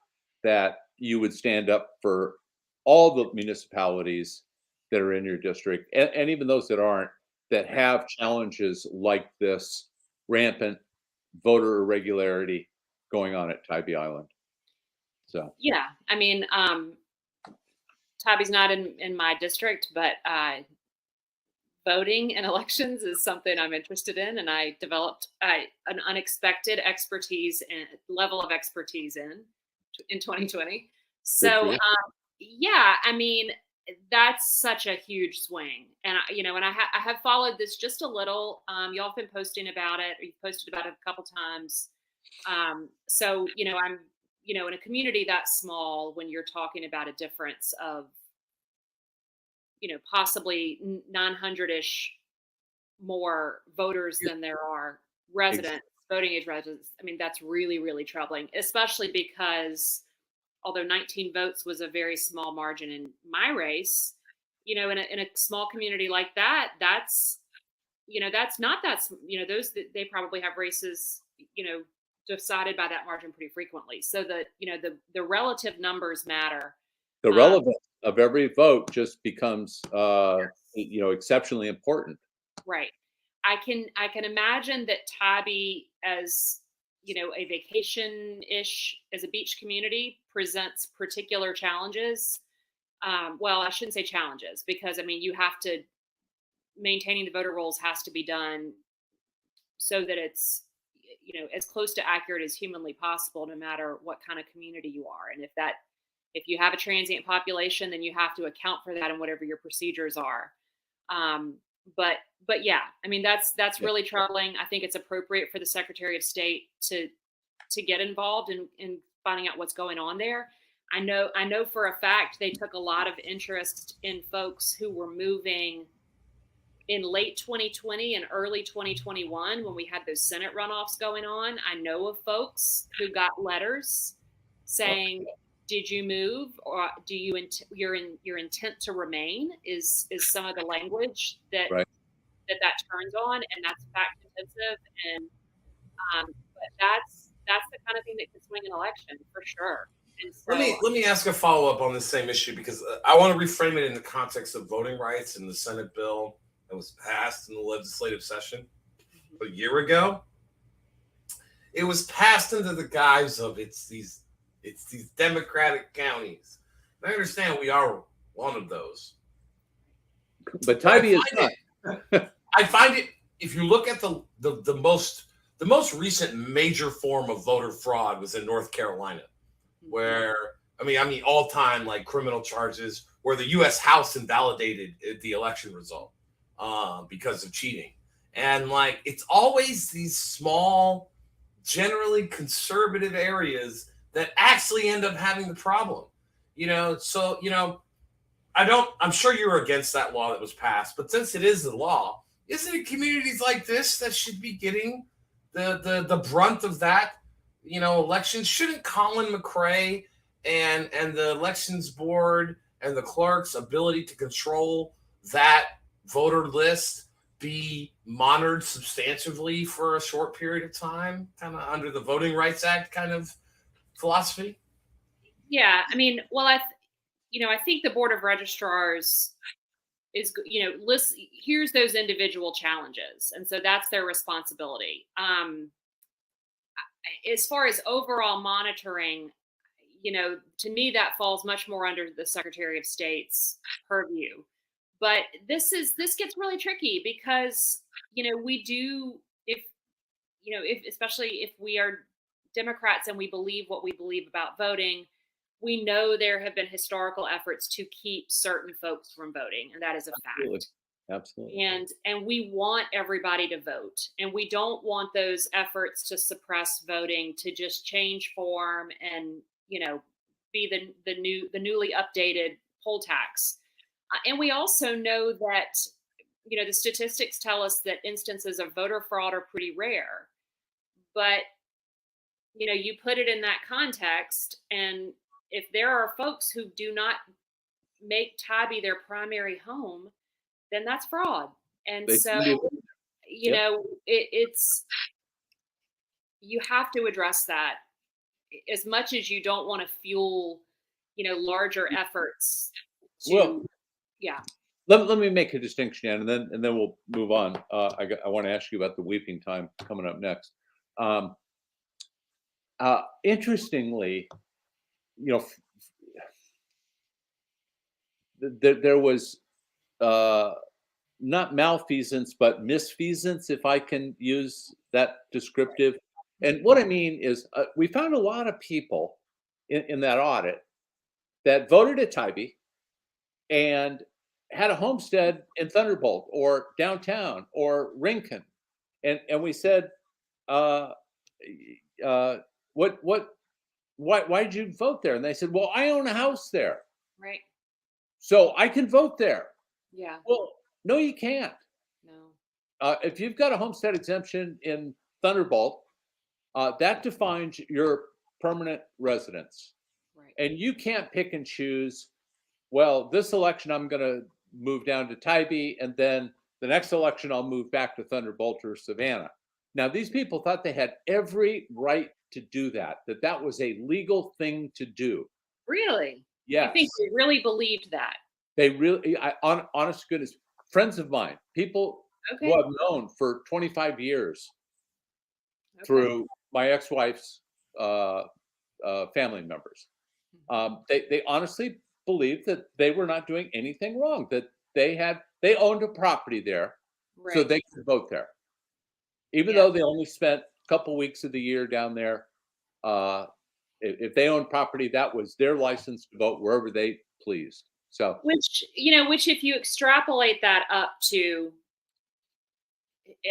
Speaker 2: that you would stand up for all the municipalities that are in your district, and even those that aren't, that have challenges like this rampant voter irregularity going on at Tybee Island. So
Speaker 5: Yeah, I mean, Tybee's not in my district, but voting and elections is something I'm interested in, and I developed an unexpected level of expertise in 2020. So yeah, I mean, that's such a huge swing, and I have followed this just a little. Y'all have been posting about it, or you've posted about it a couple times. So I'm in a community that small, when you're talking about a difference of possibly 900-ish more voters than there are residents, voting age residents. I mean, that's really, really troubling, especially because although 19 votes was a very small margin in my race, in a small community like that, that's not that, those, they probably have races, decided by that margin pretty frequently. So the relative numbers matter.
Speaker 2: The relevance of every vote just becomes, exceptionally important.
Speaker 5: Right. I can imagine that Tybee, as a vacation-ish, as a beach community, presents particular challenges. Well, I shouldn't say challenges, because you have to, maintaining the voter rolls has to be done so that it's as close to accurate as humanly possible, no matter what kind of community you are. And if you have a transient population, then you have to account for that in whatever your procedures are. But yeah, that's really troubling. I think it's appropriate for the Secretary of State to get involved in finding out what's going on there. I know for a fact they took a lot of interest in folks who were moving in late 2020 and early 2021, when we had those Senate runoffs going on. I know of folks who got letters saying, did you move, or do you your intent to remain is some of the language that that turns on, and that's fact intensive, and but that's the kind of thing that can swing an election for sure. And so,
Speaker 1: let me ask a follow up on the same issue, because I want to reframe it in the context of voting rights and the Senate bill that was passed in the legislative session a year ago. It was passed under the guise of it's these Democratic counties. I understand we are one of those.
Speaker 2: But Tybee is not.
Speaker 1: I find it, if you look at the most recent major form of voter fraud was in North Carolina, where I mean all time like criminal charges where the U.S. House invalidated the election result because of cheating, and like it's always these small, generally conservative areas that actually end up having the problem. So I'm sure you're against that law that was passed, but since it is the law, isn't it communities like this that should be getting the brunt of that? Elections. Shouldn't Colin McRae and the elections board and the clerk's ability to control that voter list be monitored substantively for a short period of time, kind of under the Voting Rights Act kind of philosophy?
Speaker 5: Yeah, I mean, well, I think the Board of Registrars is, here's those individual challenges. And so that's their responsibility. As far as overall monitoring, to me, that falls much more under the Secretary of State's purview. But this gets really tricky because, we do, if especially if we are Democrats and we believe what we believe about voting, we know there have been historical efforts to keep certain folks from voting, and that is a fact.
Speaker 2: Absolutely.
Speaker 5: And we want everybody to vote, and we don't want those efforts to suppress voting to just change form and be the newly updated poll tax. And we also know that the statistics tell us that instances of voter fraud are pretty rare, but you put it in that context, and if there are folks who do not make Tybee their primary home, then that's fraud. And it's you have to address that as much as you don't want to fuel, larger efforts to,
Speaker 2: Let me make a distinction, Ann, and then we'll move on. I want to ask you about the weeping time coming up next. Interestingly, there was not malfeasance, but misfeasance, if I can use that descriptive. And what I mean is we found a lot of people in that audit that voted at Tybee and had a homestead in Thunderbolt or downtown or Rincon. And we said, why did you vote there? And they said, well, I own a house there.
Speaker 5: Right.
Speaker 2: So I can vote there.
Speaker 5: Yeah.
Speaker 2: Well, no, you can't.
Speaker 5: No.
Speaker 2: If you've got a homestead exemption in Thunderbolt, that defines your permanent residence.
Speaker 5: Right.
Speaker 2: And you can't pick and choose, well, this election I'm going to move down to Tybee, and then the next election I'll move back to Thunderbolt or Savannah. Now, these people thought they had every right to do that that was a legal thing to do.
Speaker 5: Really?
Speaker 2: Yes.
Speaker 5: I think they really believed that.
Speaker 2: They really, honest to goodness, friends of mine, people who I've known for 25 years through my ex-wife's family members. They honestly believed that they were not doing anything wrong, that they owned a property there, so they could vote there. Even though they only spent a couple weeks of the year down there, if they owned property, that was their license to vote wherever they pleased. So,
Speaker 5: which if you extrapolate that up to,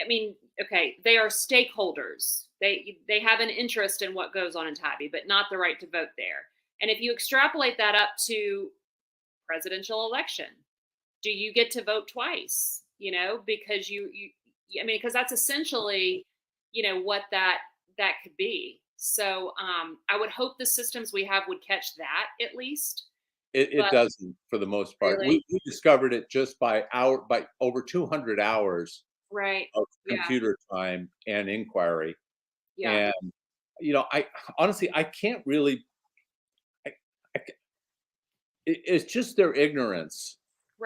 Speaker 5: I mean, okay, they are stakeholders. They have an interest in what goes on in Tybee, but not the right to vote there. And if you extrapolate that up to presidential election, do you get to vote twice? Because because that's essentially, what that could be. So I would hope the systems we have would catch that at least.
Speaker 2: It doesn't for the most part.
Speaker 5: Really?
Speaker 2: We discovered it just by over 200 hours of computer time and inquiry.
Speaker 5: Yeah.
Speaker 2: And I honestly I can't really. It's just their ignorance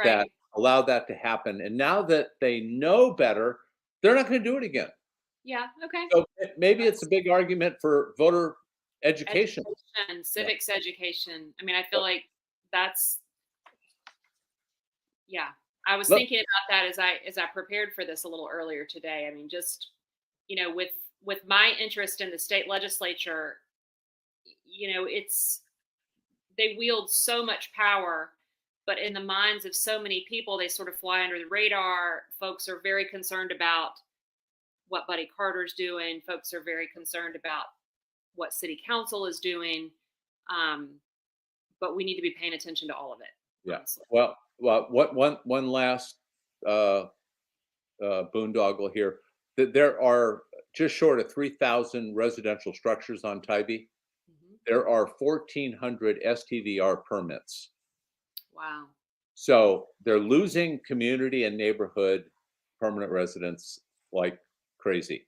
Speaker 2: that allowed that to happen. And now that they know better, they're not going to do it again.
Speaker 5: Yeah. Okay.
Speaker 2: So maybe it's a big argument for voter education.
Speaker 5: Civics education. I mean, I feel like that's Yeah. I was
Speaker 2: Look,
Speaker 5: thinking about that as I prepared for this a little earlier today. I mean, just, with my interest in the state legislature, they wield so much power, but in the minds of so many people, they sort of fly under the radar. Folks are very concerned about what Buddy Carter's doing. Folks are very concerned about what city council is doing. But we need to be paying attention to all of it.
Speaker 2: yeah.
Speaker 5: Honestly.
Speaker 2: Well, one last boondoggle here. That there are just short of 3,000 residential structures on Tybee.
Speaker 5: Mhm.
Speaker 2: There are 1,400 STVR permits.
Speaker 5: Wow.
Speaker 2: So they're losing community and neighborhood permanent residents like crazy.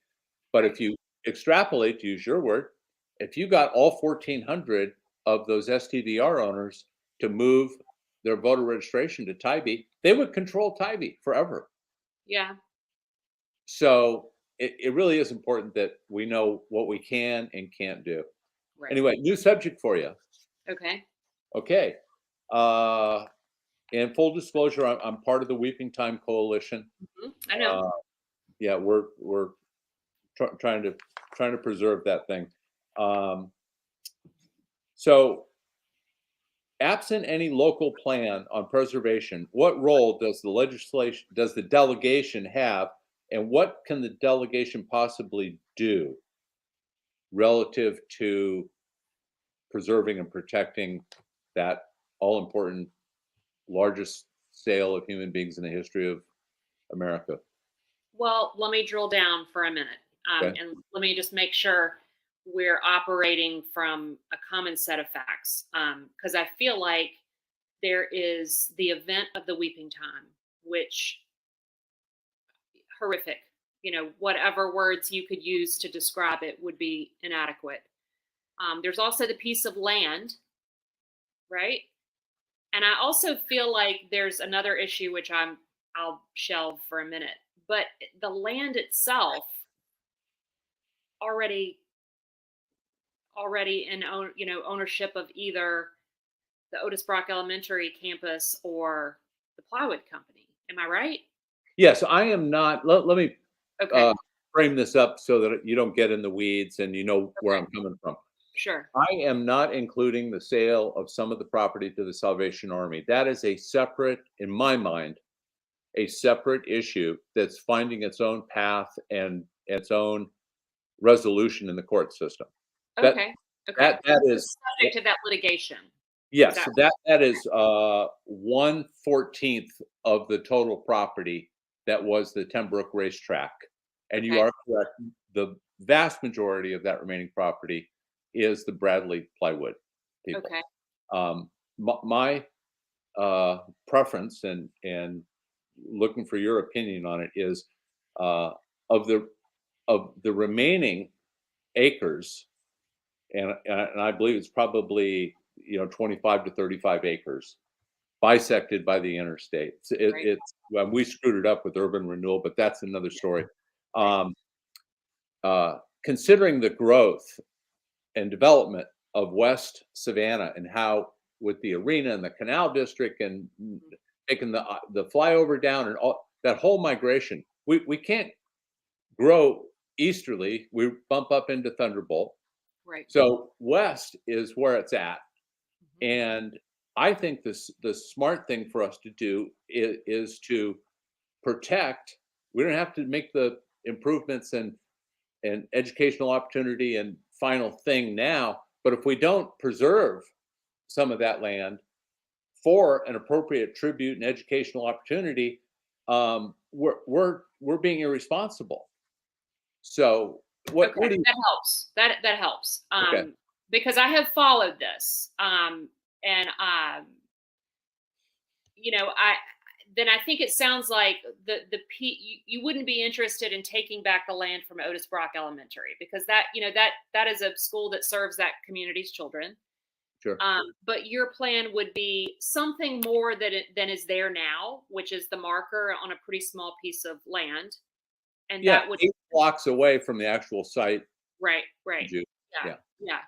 Speaker 2: But if you extrapolate, to use your word, if you got all 1,400 of those STVR owners to move their voter registration to Tybee, they would control Tybee forever.
Speaker 5: Yeah.
Speaker 2: So it really is important that we know what we can and can't do.
Speaker 5: Right.
Speaker 2: Anyway, new subject for you.
Speaker 5: Okay.
Speaker 2: Okay. In full disclosure, I'm part of the Weeping Time Coalition.
Speaker 5: I know.
Speaker 2: Yeah, we're trying to preserve that thing. So, absent any local plan on preservation, what role does the delegation have, and what can the delegation possibly do relative to preserving and protecting that all important largest sale of human beings in the history of America?
Speaker 5: Well, let me drill down for a minute,
Speaker 2: Okay.
Speaker 5: and let me just make sure we're operating from a common set of facts, because I feel like there is the event of the Weeping Time, which horrific. Whatever words you could use to describe it would be inadequate. There's also the piece of land, right? And I also feel like there's another issue which I'll shelve for a minute. But the land itself already in ownership of either the Otis Brock Elementary campus or the Plywood Company. Am I right?
Speaker 2: Yes, I am not. Let me
Speaker 5: Okay.
Speaker 2: frame this up so that you don't get in the weeds and you know where I'm coming from.
Speaker 5: Sure.
Speaker 2: I am not including the sale of some of the property to the Salvation Army. That is a separate, in my mind, a separate issue that's finding its own path and its own resolution in the court system.
Speaker 5: Okay.
Speaker 2: That is
Speaker 5: subject to that litigation.
Speaker 2: yes. That is 1/14 of the total property that was the Tenbrook racetrack, and you
Speaker 5: Okay.
Speaker 2: are correct. The vast majority of that remaining property is the Bradley plywood people.
Speaker 5: Okay.
Speaker 2: My preference and looking for your opinion on it is of the remaining acres, and I believe it's probably 25 to 35 acres bisected by the interstate.
Speaker 5: Right.
Speaker 2: We screwed it up with urban renewal, but that's another story. Um, Considering the growth and development of West Savannah and how with the arena and the canal district and taking the flyover down and all that whole migration, we can't grow easterly. We bump up into Thunderbolt.
Speaker 5: Right.
Speaker 2: So west is where it's at.
Speaker 5: Mhm.
Speaker 2: And I think the smart thing for us to do is to protect. We don't have to make the improvements and educational opportunity and final thing now, but if we don't preserve some of that land for an appropriate tribute and educational opportunity, we're being irresponsible. So what do you?
Speaker 5: That helps. That helps.
Speaker 2: Okay.
Speaker 5: Because I have followed this, and I think it sounds like you wouldn't be interested in taking back the land from Otis Brock Elementary, because that is a school that serves that community's children.
Speaker 2: Sure.
Speaker 5: But your plan would be something more than is there now, which is the marker on a pretty small piece of land. And
Speaker 2: Yeah,
Speaker 5: that would
Speaker 2: 8 blocks away from the actual site.
Speaker 5: right. Yeah.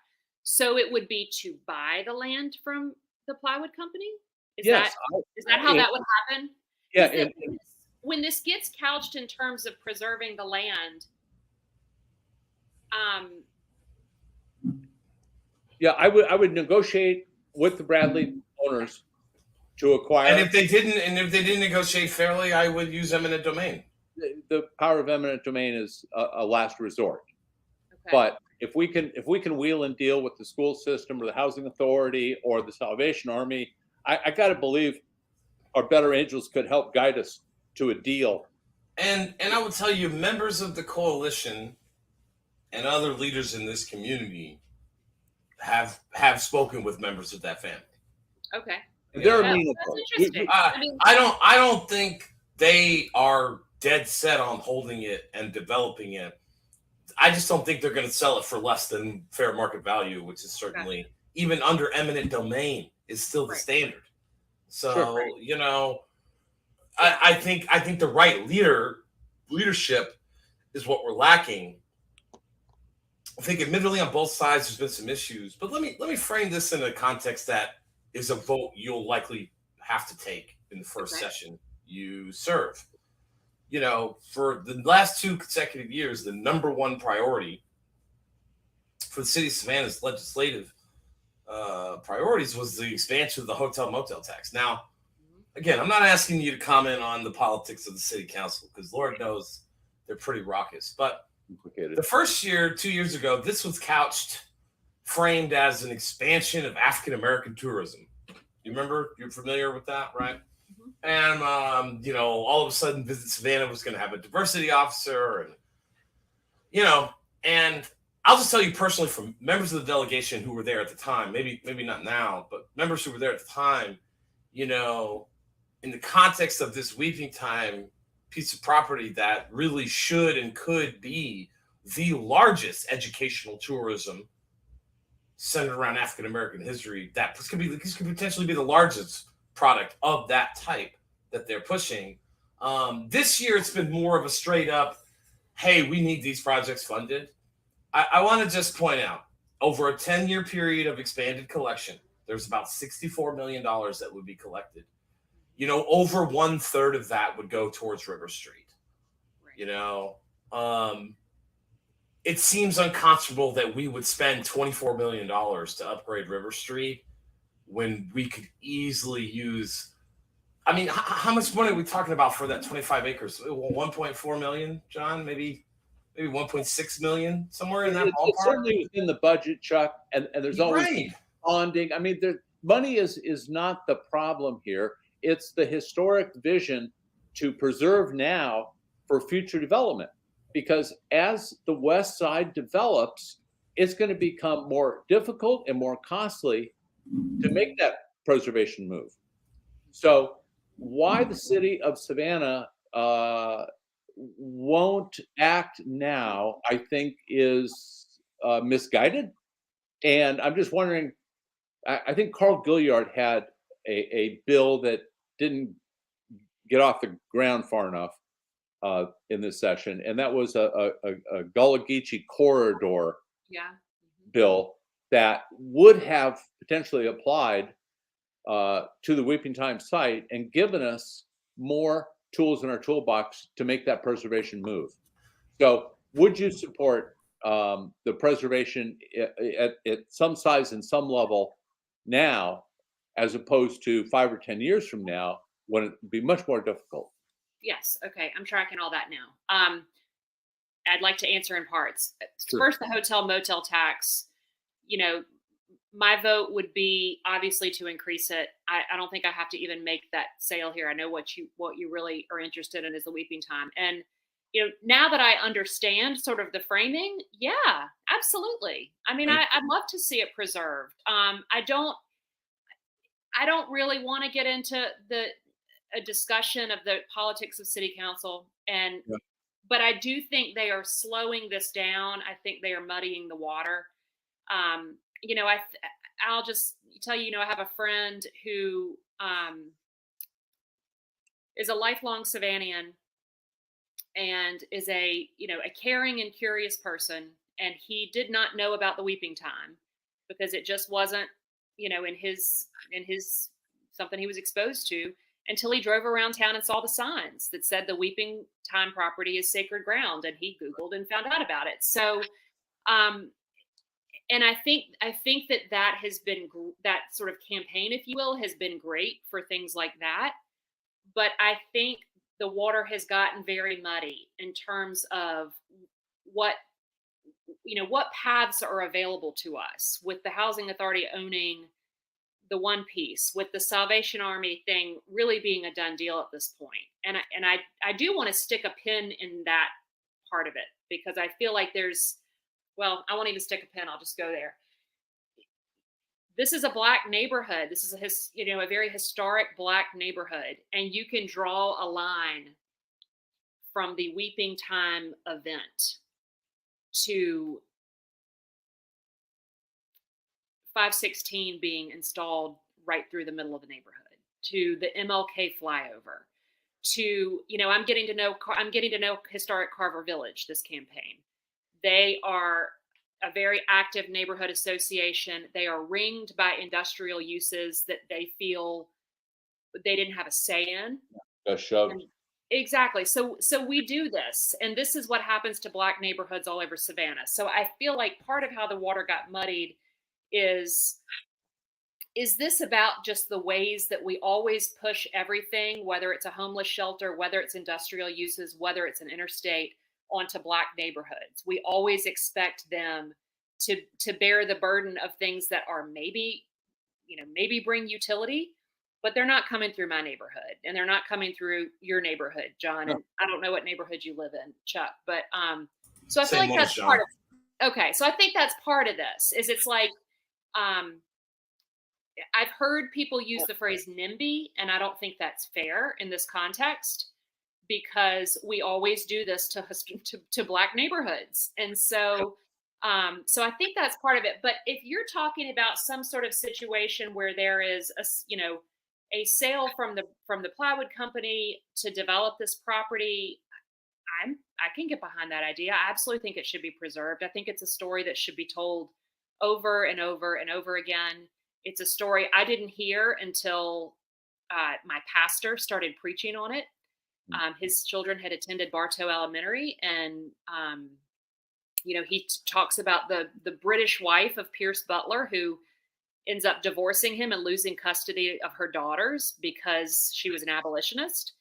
Speaker 5: So it would be to buy the land from the plywood company? Is
Speaker 2: Yes,
Speaker 5: that how that would happen?
Speaker 2: Yeah,
Speaker 5: is that when this gets couched in terms of preserving the land,
Speaker 2: yeah, I would negotiate with the Bradley owners to acquire.
Speaker 1: And if they didn't negotiate fairly, I would use eminent domain.
Speaker 2: The power of eminent domain is a last resort. Okay. But if we can wheel and deal with the school system or the housing authority or the Salvation Army, I got to believe our better angels could help guide us to a deal.
Speaker 1: And I will tell you, members of the coalition and other leaders in this community have spoken with members of that family.
Speaker 5: Okay.
Speaker 2: They're
Speaker 5: amenable. That's interesting.
Speaker 1: I don't think they are dead set on holding it and developing it. I just don't think they're going to sell it for less than fair market value, which is certainly even under eminent domain is still the standard. So, you know, I think the right leadership is what we're lacking. I think admittedly on both sides there's been some issues, but let me frame this in a context that is a vote you'll likely have to take in the first session you serve. You know, for the last 2 consecutive years, the number one priority for the city of Savannah's legislative priorities was the expansion of the Hotel Motel Tax. Now, again, I'm not asking you to comment on the politics of the city council because Lord knows they're pretty raucous. But the first year, 2 years ago, this was framed as an expansion of African American tourism. You remember? You're familiar with that, right? And, you know, all of a sudden Visit Savannah was going to have a diversity officer and, you know, and I'll just tell you personally from members of the delegation who were there at the time, maybe not now, but members who were there at the time, you know, in the context of this Weeping Time piece of property that really should and could be the largest educational tourism centered around African American history, this could potentially be the largest product of that type that they're pushing. This year, it's been more of a straight up, hey, we need these projects funded. I want to just point out, over a 10-year period of expanded collection, there's about $64 million that would be collected. You know, over 1/3 of that would go towards River Street. You know, it seems unconscionable that we would spend $24 million to upgrade River Street when we could easily use, I mean, how much money are we talking about for that 25 acres? 1.4 million, John, maybe 1.6 million, somewhere in that ballpark.
Speaker 2: It's certainly within the budget, Chuck, and there's always bonding. I mean, money is not the problem here. It's the historic vision to preserve now for future development. Because as the West Side develops, it's going to become more difficult and more costly to make that preservation move. So why the city of Savannah won't act now, I think, is misguided. And I'm just wondering, I think Carl Gilliard had a bill that didn't get off the ground far enough in this session, and that was a Gullah Geechee corridor bill that would have potentially applied to the Weeping Time site and given us more tools in our toolbox to make that preservation move. So would you support the preservation at some size and some level now, as opposed to 5 or 10 years from now, when it would be much more difficult?
Speaker 5: Yes. Okay. I'm tracking all that now. I'd like to answer in parts.
Speaker 2: Sure.
Speaker 5: First, the hotel motel tax. You know, my vote would be obviously to increase it. I don't think I have to even make that sale here. I know what you really are interested in is the Weeping Time. And, you know, now that I understand sort of the framing, yeah, absolutely. I mean, I'd love to see it preserved. I don't really want to get into a discussion of the politics of city council, but I do think they are slowing this down. I think they are muddying the water. You know, I'll just tell you, I have a friend who is a lifelong Savannian and is a caring and curious person. And he did not know about the Weeping Time because it just wasn't, in his something he was exposed to. until he drove around town and saw the signs that said the Weeping Time property is sacred ground, and he Googled and found out about it. So, and I think that has been, that sort of campaign, if you will, has been great for things like that. But I think the water has gotten very muddy in terms of what paths are available to us, with the Housing Authority owning the one piece, with the Salvation Army thing really being a done deal at this point. And I do want to stick a pin in that part of it, because I feel like I won't even stick a pin. I'll just go there. This is a Black neighborhood. This is a very historic Black neighborhood. And you can draw a line from the Weeping Time event to 516 being installed right through the middle of the neighborhood, to the MLK flyover, to, I'm getting to know historic Carver Village this campaign. They are a very active neighborhood association. They are ringed by industrial uses that they feel they didn't have a say in. Exactly. So we do this, and this is what happens to Black neighborhoods all over Savannah. So I feel like part of how the water got muddied is this about just the ways that we always push everything, whether it's a homeless shelter, whether it's industrial uses, whether it's an interstate, onto Black neighborhoods. We always expect them to bear the burden of things that are maybe bring utility, but they're not coming through my neighborhood, and they're not coming through your neighborhood, John. And I don't know what neighborhood you live in, Chuck, but so I feel like that's part of. Okay, so I think that's part of this. Is it's like, I've heard people use the phrase NIMBY, and I don't think that's fair in this context, because we always do this to Black neighborhoods. And so I think that's part of it. But if you're talking about some sort of situation where there is a sale from the plywood company to develop this property, I can get behind that idea. I absolutely think it should be preserved. I think it's a story that should be told over and over and over again. It's a story I didn't hear until my pastor started preaching on it. His children had attended Bartow Elementary, and he talks about the British wife of Pierce Butler, who ends up divorcing him and losing custody of her daughters because she was an abolitionist.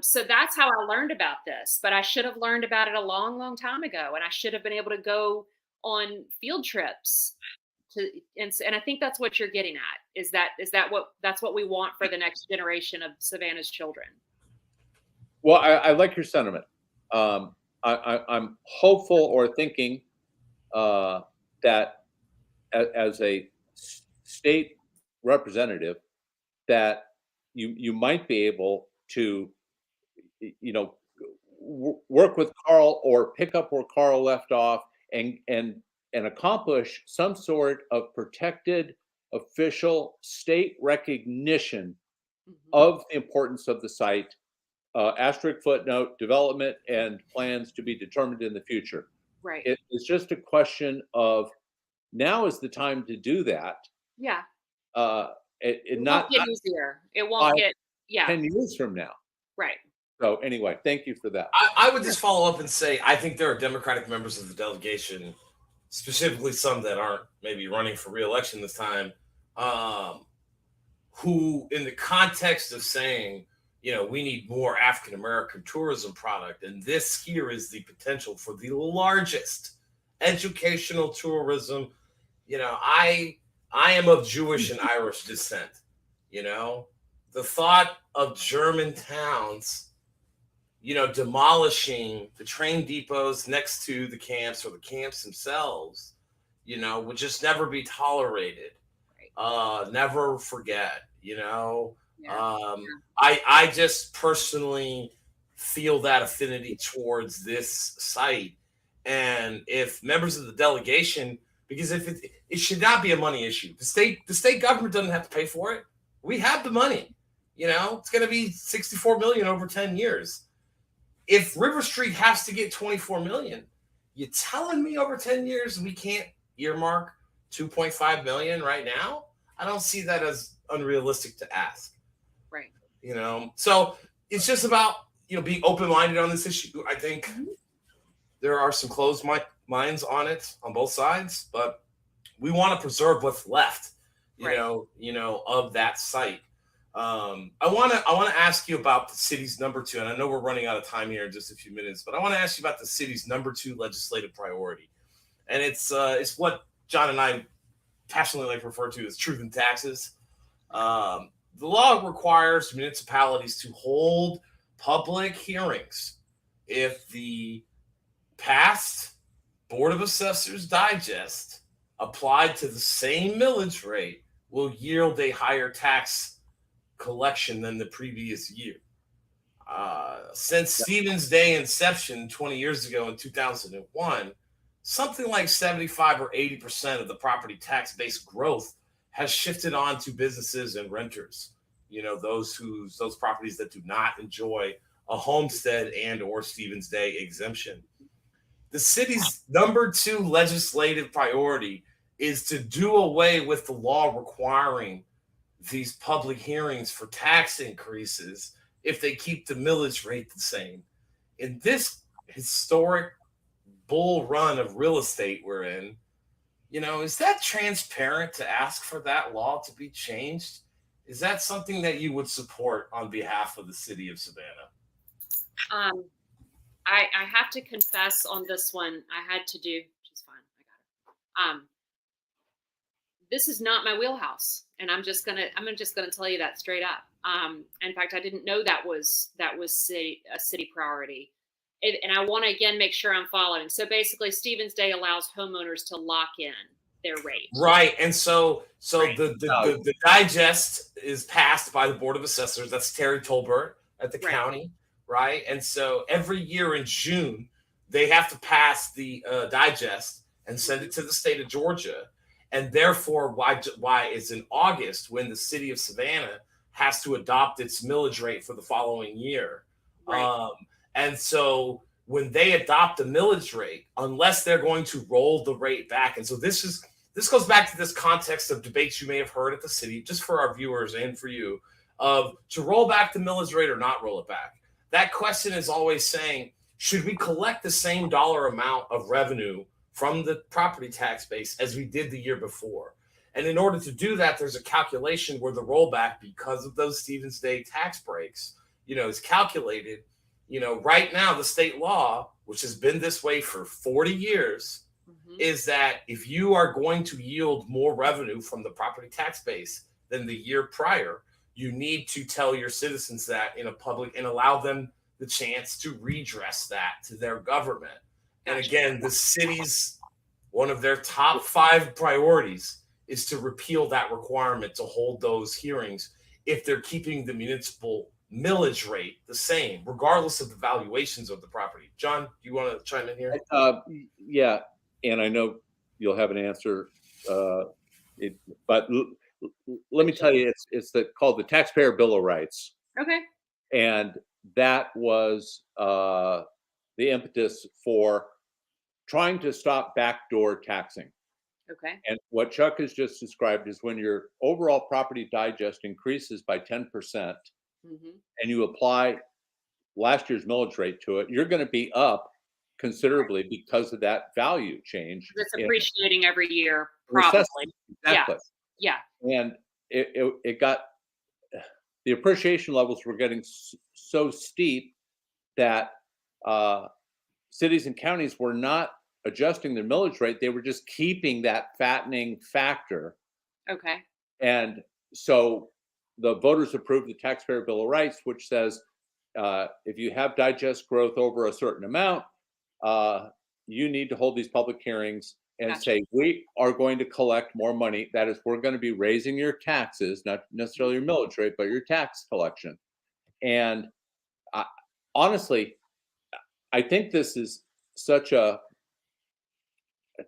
Speaker 5: So that's how I learned about this, but I should have learned about it a long, long time ago, and I should have been able to go on field trips and I think that's what you're getting at. That's what we want for the next generation of Savannah's children.
Speaker 2: Well, I like your sentiment. I'm hopeful, or thinking that as a state representative, that you might be able to, work with Carl, or pick up where Carl left off, and accomplish some sort of protected official state recognition of the importance of the site. Asterisk footnote, development and plans to be determined in the future.
Speaker 5: Right.
Speaker 2: It's just a question of, now is the time to do that.
Speaker 5: Yeah.
Speaker 2: It
Speaker 5: won't get easier. It won't get
Speaker 2: 10 years from now.
Speaker 5: Right.
Speaker 2: So anyway, thank you for that.
Speaker 1: I would just follow up and say, I think there are Democratic members of the delegation, specifically some that aren't maybe running for re-election this time, who, in the context of saying, we need more African-American tourism product, and this here is the potential for the largest educational tourism. I am of Jewish and Irish descent. The thought of German towns, demolishing the train depots next to the camps, or the camps themselves, would just never be tolerated. Never forget, I just personally feel that affinity towards this site. And if members of the delegation, because if it should not be a money issue. The state government doesn't have to pay for it. We have the money. It's going to be $64 million over 10 years. If River Street has to get $24 million, you telling me over 10 years we can't earmark $2.5 million right now? I don't see that as unrealistic to ask.
Speaker 5: Right.
Speaker 1: So it's just about, being open-minded on this issue. I think there are some closed minds on it on both sides, but we want to preserve what's left, of that site. I want to ask you about the city's number 2, and I know we're running out of time here in just a few minutes, but I want to ask you about the city's number 2 legislative priority, and it's what John and I passionately like to refer to as truth in taxes. The law requires municipalities to hold public hearings if the past Board of Assessors Digest applied to the same millage rate will yield a higher tax collection than the previous year. Since Stevens Day inception 20 years ago in 2001, something like 75 or 80% of the property tax-based growth has shifted on to businesses and renters. Those properties that do not enjoy a homestead and or Stevens Day exemption. The city's number 2 legislative priority is to do away with the law requiring these public hearings for tax increases if they keep the millage rate the same. In this historic bull run of real estate we're in, is that transparent to ask for that law to be changed? Is that something that you would support on behalf of the city of Savannah?
Speaker 5: I have to confess on this one, I had to do, which is fine, I got it. This is not my wheelhouse, and I'm just gonna tell you that straight up. In fact, I didn't know that was a city priority. And I want to again make sure I'm following. So basically, Stevens Day allows homeowners to lock in their rate.
Speaker 1: Right, and so right. The digest is passed by the Board of Assessors. That's Terry Tolbert at the county, right? And so every year in June, they have to pass the digest and send it to the state of Georgia. And therefore, why it's in August when the city of Savannah has to adopt its millage rate for the following year. Right. And so when they adopt the millage rate, unless they're going to roll the rate back, and so this goes back to this context of debates you may have heard at the city, just for our viewers and for you, of to roll back the millage rate or not roll it back. That question is always saying, should we collect the same dollar amount of revenue from the property tax base as we did the year before? And in order to do that, there's a calculation where the rollback, because of those Stevens Day tax breaks, is calculated. Right now, the state law, which has been this way for 40 years, is that if you are going to yield more revenue from the property tax base than the year prior, you need to tell your citizens that in a public and allow them the chance to redress that to their government. And again, the city's one of their top 5 priorities is to repeal that requirement to hold those hearings if they're keeping the municipal millage rate the same, regardless of the valuations of the property. John, do you want to chime in here?
Speaker 2: Yeah, and I know you'll have an answer, but let me tell you, it's called the Taxpayer Bill of Rights.
Speaker 5: Okay.
Speaker 2: And that was the impetus for trying to stop backdoor taxing.
Speaker 5: Okay.
Speaker 2: And what Chuck has just described is when your overall property digest increases by 10%, and you apply last year's millage rate to it, you're going to be up considerably because of that value change.
Speaker 5: It's appreciating every year, probably.
Speaker 2: Exactly.
Speaker 5: Yeah.
Speaker 2: And it got, the appreciation levels were getting so steep that cities and counties were not adjusting their millage rate. They were just keeping that fattening factor.
Speaker 5: Okay.
Speaker 2: And so the voters approved the Taxpayer Bill of Rights, which says if you have digest growth over a certain amount, you need to hold these public hearings and say, we are going to collect more money. That is, we're going to be raising your taxes, not necessarily your millage rate, but your tax collection. And honestly, I think this is such a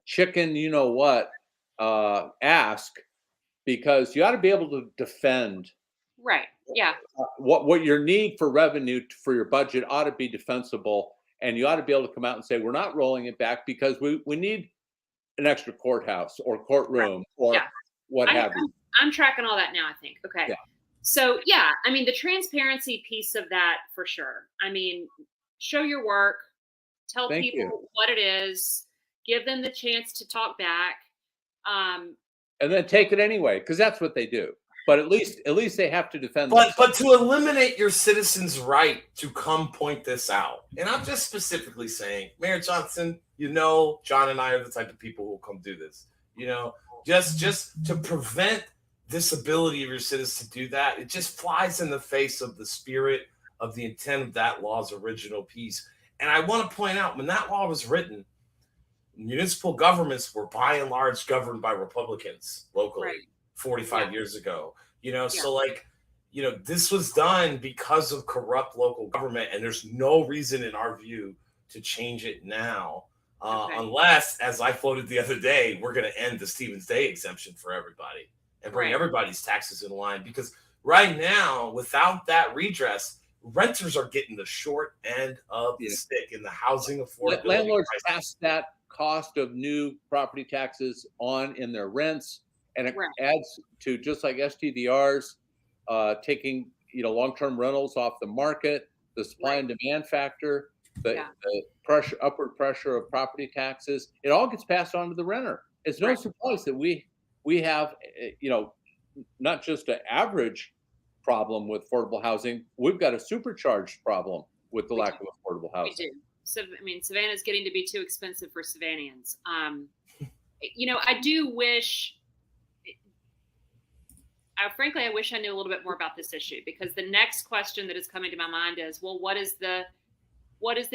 Speaker 2: chicken, ask, because you ought to be able to defend.
Speaker 5: Right. Yeah.
Speaker 2: What your need for revenue for your budget ought to be defensible, and you ought to be able to come out and say, we're not rolling it back because we need an extra courthouse or courtroom or what have you.
Speaker 5: I'm tracking all that now, I think. Okay.
Speaker 2: Yeah.
Speaker 5: So yeah, I mean, the transparency piece of that for sure. I mean, show your work, tell
Speaker 2: Thank
Speaker 5: people
Speaker 2: you.
Speaker 5: what it is, give them the chance to talk back.
Speaker 2: And then take it anyway, because that's what they do. But at least they have to defend
Speaker 1: But to eliminate your citizens' right to come point this out, and I'm just specifically saying, Mayor Johnson, John and I are the type of people who will come do this. Just to prevent this ability of your citizens to do that, it just flies in the face of the spirit of the intent of that law's original piece. And I want to point out, when that law was written, municipal governments were by and large governed by Republicans locally.
Speaker 5: Right.
Speaker 1: 45 years ago, so this was done because of corrupt local government, and there's no reason in our view to change it now, unless, as I floated the other day, we're going to end the Stevens Day exemption for everybody and bring everybody's taxes in line, because right now, without that redress, renters are getting the short end of the stick in the housing affordability.
Speaker 2: Landlords pass that cost of new property taxes on in their rents. And it adds to, just like STDRs, taking long-term rentals off the market, the supply and demand factor, the upward pressure of property taxes. It all gets passed on to the renter. It's no surprise that we have not just an average problem with affordable housing. We've got a supercharged problem with the lack of affordable housing.
Speaker 5: We do. So I mean, Savannah's getting to be too expensive for Savannahans. I do wish. Frankly, I wish I knew a little bit more about this issue, because the next question that is coming to my mind is, well, what is the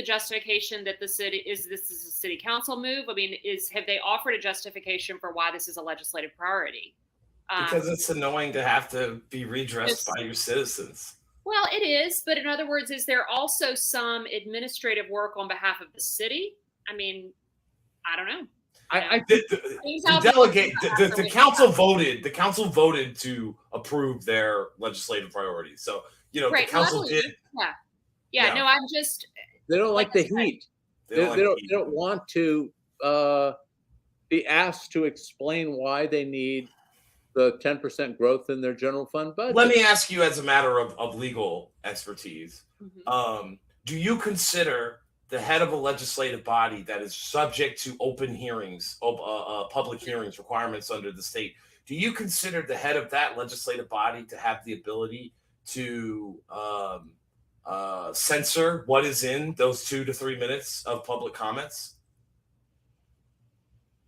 Speaker 5: justification that this is a city council move? I mean, have they offered a justification for why this is a legislative priority?
Speaker 1: Because it's annoying to have to be redressed by your citizens.
Speaker 5: Well, it is, but in other words, is there also some administrative work on behalf of the city? I mean, I don't know.
Speaker 1: The council voted. The council voted to approve their legislative priorities. So the council did.
Speaker 5: Yeah. No, I'm just.
Speaker 2: They don't like the heat. They don't want to be asked to explain why they need the 10% growth in their general fund budget.
Speaker 1: Let me ask you, as a matter of legal expertise, do you consider the head of a legislative body that is subject to open hearings, public hearings requirements under the state, do you consider the head of that legislative body to have the ability to censor what is in those 2 to 3 minutes of public comments?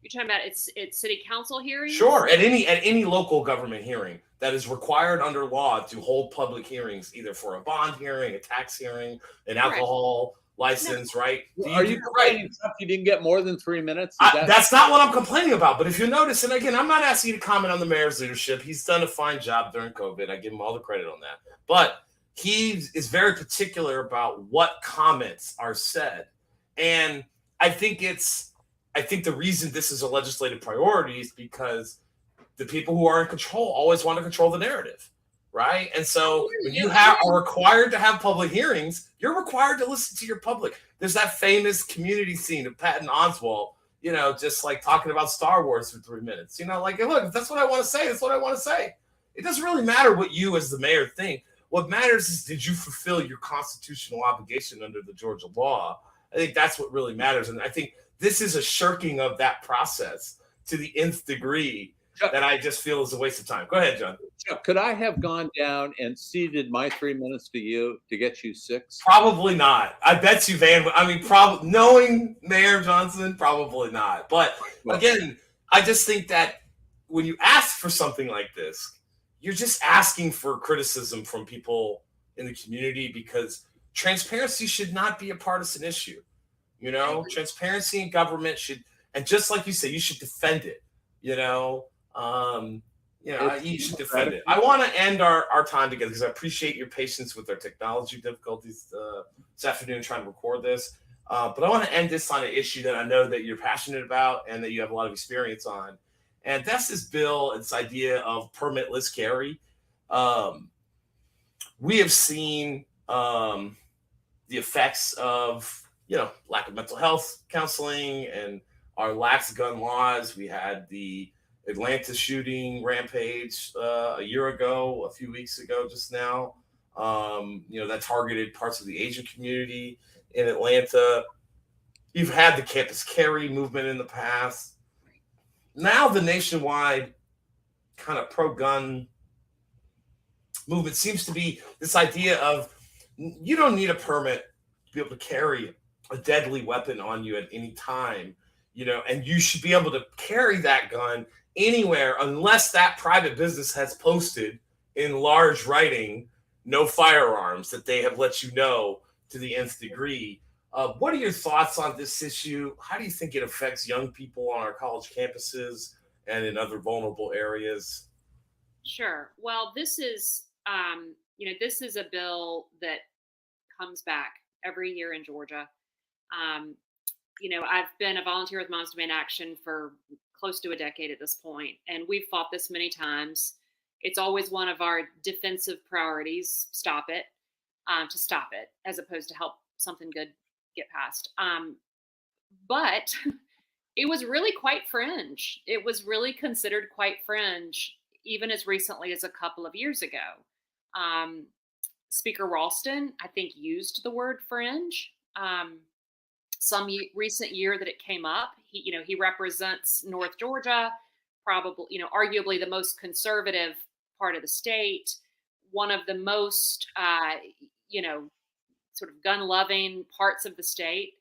Speaker 5: You're talking about it's city council hearings?
Speaker 1: Sure, at any local government hearing that is required under law to hold public hearings, either for a bond hearing, a tax hearing, an alcohol license, right?
Speaker 2: Are you complaining you didn't get more than 3 minutes?
Speaker 1: That's not what I'm complaining about. But if you notice, and again, I'm not asking you to comment on the mayor's leadership. He's done a fine job during COVID. I give him all the credit on that. But he is very particular about what comments are said. And I think the reason this is a legislative priority is because the people who are in control always want to control the narrative, right? And so when you are required to have public hearings, you're required to listen to your public. There's that famous community scene of Patton Oswalt, just like talking about Star Wars for 3 minutes. Look, if that's what I want to say, that's what I want to say. It doesn't really matter what you as the mayor think. What matters is, did you fulfill your constitutional obligation under the Georgia law? I think that's what really matters. And I think this is a shirking of that process to the nth degree that I just feel is a waste of time. Go ahead, John.
Speaker 2: Chuck, could I have gone down and ceded my 3 minutes to you to get you 6?
Speaker 1: Probably not. I bet you, Van. I mean, knowing Mayor Johnson, probably not. But again, I just think that when you ask for something like this, you're just asking for criticism from people in the community, because transparency should not be a partisan issue. Transparency in government should, and just like you say, you should defend it. You should defend it. I want to end our time together because I appreciate your patience with our technology difficulties this afternoon trying to record this. But I want to end this on an issue that I know that you're passionate about and that you have a lot of experience on. And that's this bill, this idea of permitless carry. We have seen the effects of, lack of mental health counseling and our lax gun laws. We had the Atlanta shooting rampage a year ago, a few weeks ago, just now. That targeted parts of the Asian community in Atlanta. You've had the campus carry movement in the past. Now the nationwide kind of pro-gun movement seems to be this idea of you don't need a permit to be able to carry a deadly weapon on you at any time, and you should be able to carry that gun anywhere unless that private business has posted in large writing, no firearms, that they have let you know to the nth degree. What are your thoughts on this issue? How do you think it affects young people on our college campuses and in other vulnerable areas?
Speaker 5: Sure. Well, this is a bill that comes back every year in Georgia. I've been a volunteer with Moms Demand Action for close to a decade at this point, and we've fought this many times. It's always one of our defensive priorities, to stop it, as opposed to help something good get passed. But it was really quite fringe. It was really considered quite fringe, even as recently as a couple of years ago. Speaker Ralston, I think, used the word fringe. Some recent year that it came up, he represents North Georgia, probably, arguably the most conservative part of the state, one of the most, sort of gun-loving parts of the state.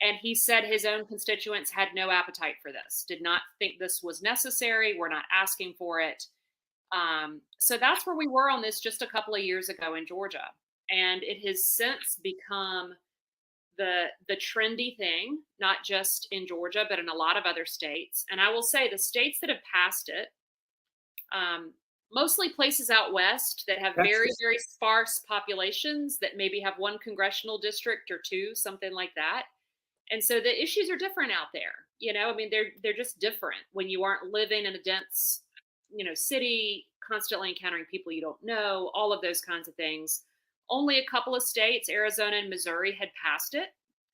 Speaker 5: And he said his own constituents had no appetite for this, did not think this was necessary. We're not asking for it. So that's where we were on this just a couple of years ago in Georgia. And it has since become the trendy thing, not just in Georgia, but in a lot of other states. And I will say the states that have passed it, mostly places out west that have very, very sparse populations that maybe have one congressional district or two, something like that. And so the issues are different out there. They're just different when you aren't living in a dense, city, constantly encountering people you don't know, all of those kinds of things. Only a couple of states, Arizona and Missouri, had passed it.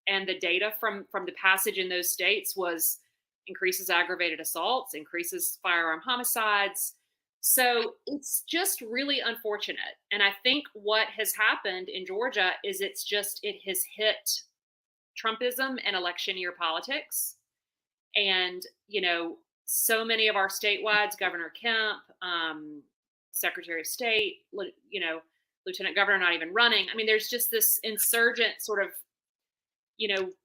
Speaker 5: And the data from the passage in those states was increases aggravated assaults, increases firearm homicides. So it's just really unfortunate. And I think what has happened in Georgia is it has hit Trumpism and election year politics. And, so many of our statewide, Governor Kemp, Secretary of State, Lieutenant Governor not even running. There's just this insurgent sort of,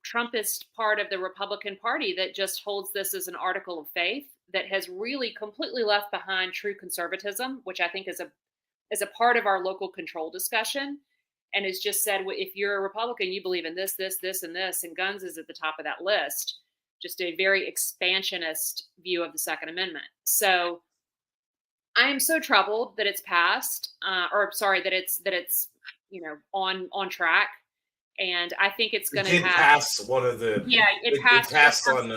Speaker 5: Trumpist part of the Republican Party that just holds this as an article of faith that has really completely left behind true conservatism, which I think is a part of our local control discussion. And has just said, well, if you're a Republican, you believe in this, this, this, and this, and guns is at the top of that list. Just a very expansionist view of the Second Amendment. So I am so troubled that it's passed, that it's on track. And I think it's going to
Speaker 1: pass one of the.
Speaker 5: Yeah,
Speaker 1: it passed on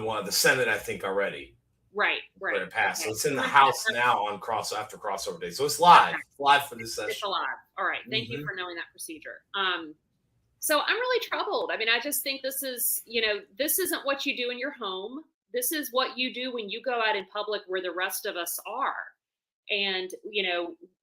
Speaker 1: one of the Senate, I think, already.
Speaker 5: Right.
Speaker 1: Where it passed. Okay. So it's in the House now after crossover day. So it's live. Okay. Live for this session.
Speaker 5: It's live. All right. Thank you for knowing that procedure. So I'm really troubled. I just think this is, this isn't what you do in your home. This is what you do when you go out in public where the rest of us are. And,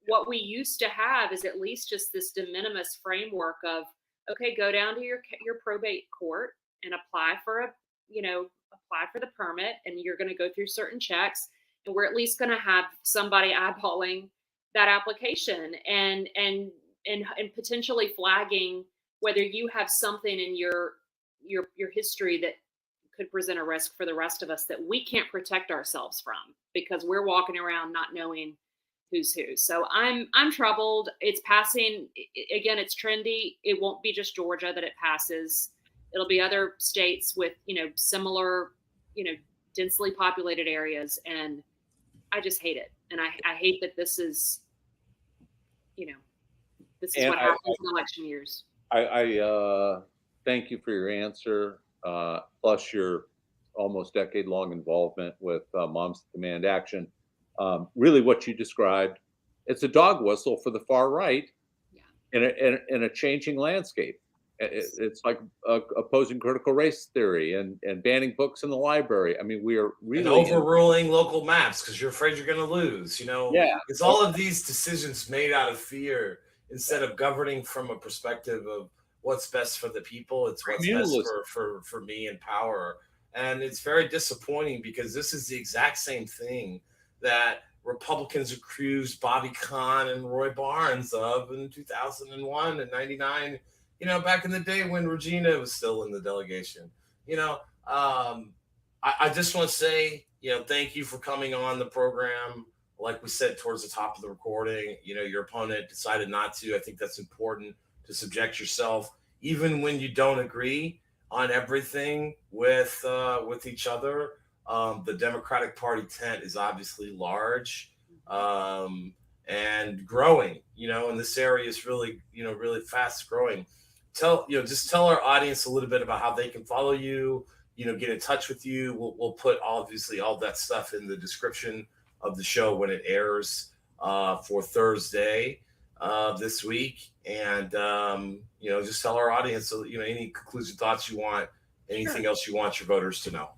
Speaker 5: what we used to have is at least just this de minimis framework of, okay, go down to your probate court and apply for the permit, and you're going to go through certain checks, and we're at least going to have somebody eyeballing that application and potentially flagging whether you have something in your history that could present a risk for the rest of us that we can't protect ourselves from because we're walking around not knowing who's who. So I'm troubled. It's passing. Again, it's trendy. It won't be just Georgia that it passes. It'll be other states with, similar, densely populated areas. And I just hate it. And I hate that this is what happens in election years.
Speaker 2: I thank you for your answer, plus your almost decade-long involvement with Moms Demand Action. Really what you described, it's a dog whistle for the far right in a changing landscape. It's like opposing critical race theory and banning books in the library. I mean, we are
Speaker 1: And
Speaker 2: really
Speaker 1: overruling local maps because you're afraid you're going to lose.
Speaker 2: yeah.
Speaker 1: It's all of these decisions made out of fear instead of governing from a perspective of what's best for the people. It's what's best for me in power. And it's very disappointing because this is the exact same thing that Republicans accused Bobby Kahn and Roy Barnes of in 2001 and 99, back in the day when Regina was still in the delegation. I just want to say, thank you for coming on the program. Like we said towards the top of the recording, your opponent decided not to. I think that's important to subject yourself, even when you don't agree on everything with each other. The Democratic Party tent is obviously large and growing. And this area is really, really fast growing. Just tell our audience a little bit about how they can follow you. Get in touch with you. We'll put obviously all that stuff in the description of the show when it airs for Thursday this week. And just tell our audience, any conclusive thoughts you want, anything else you want your voters to know.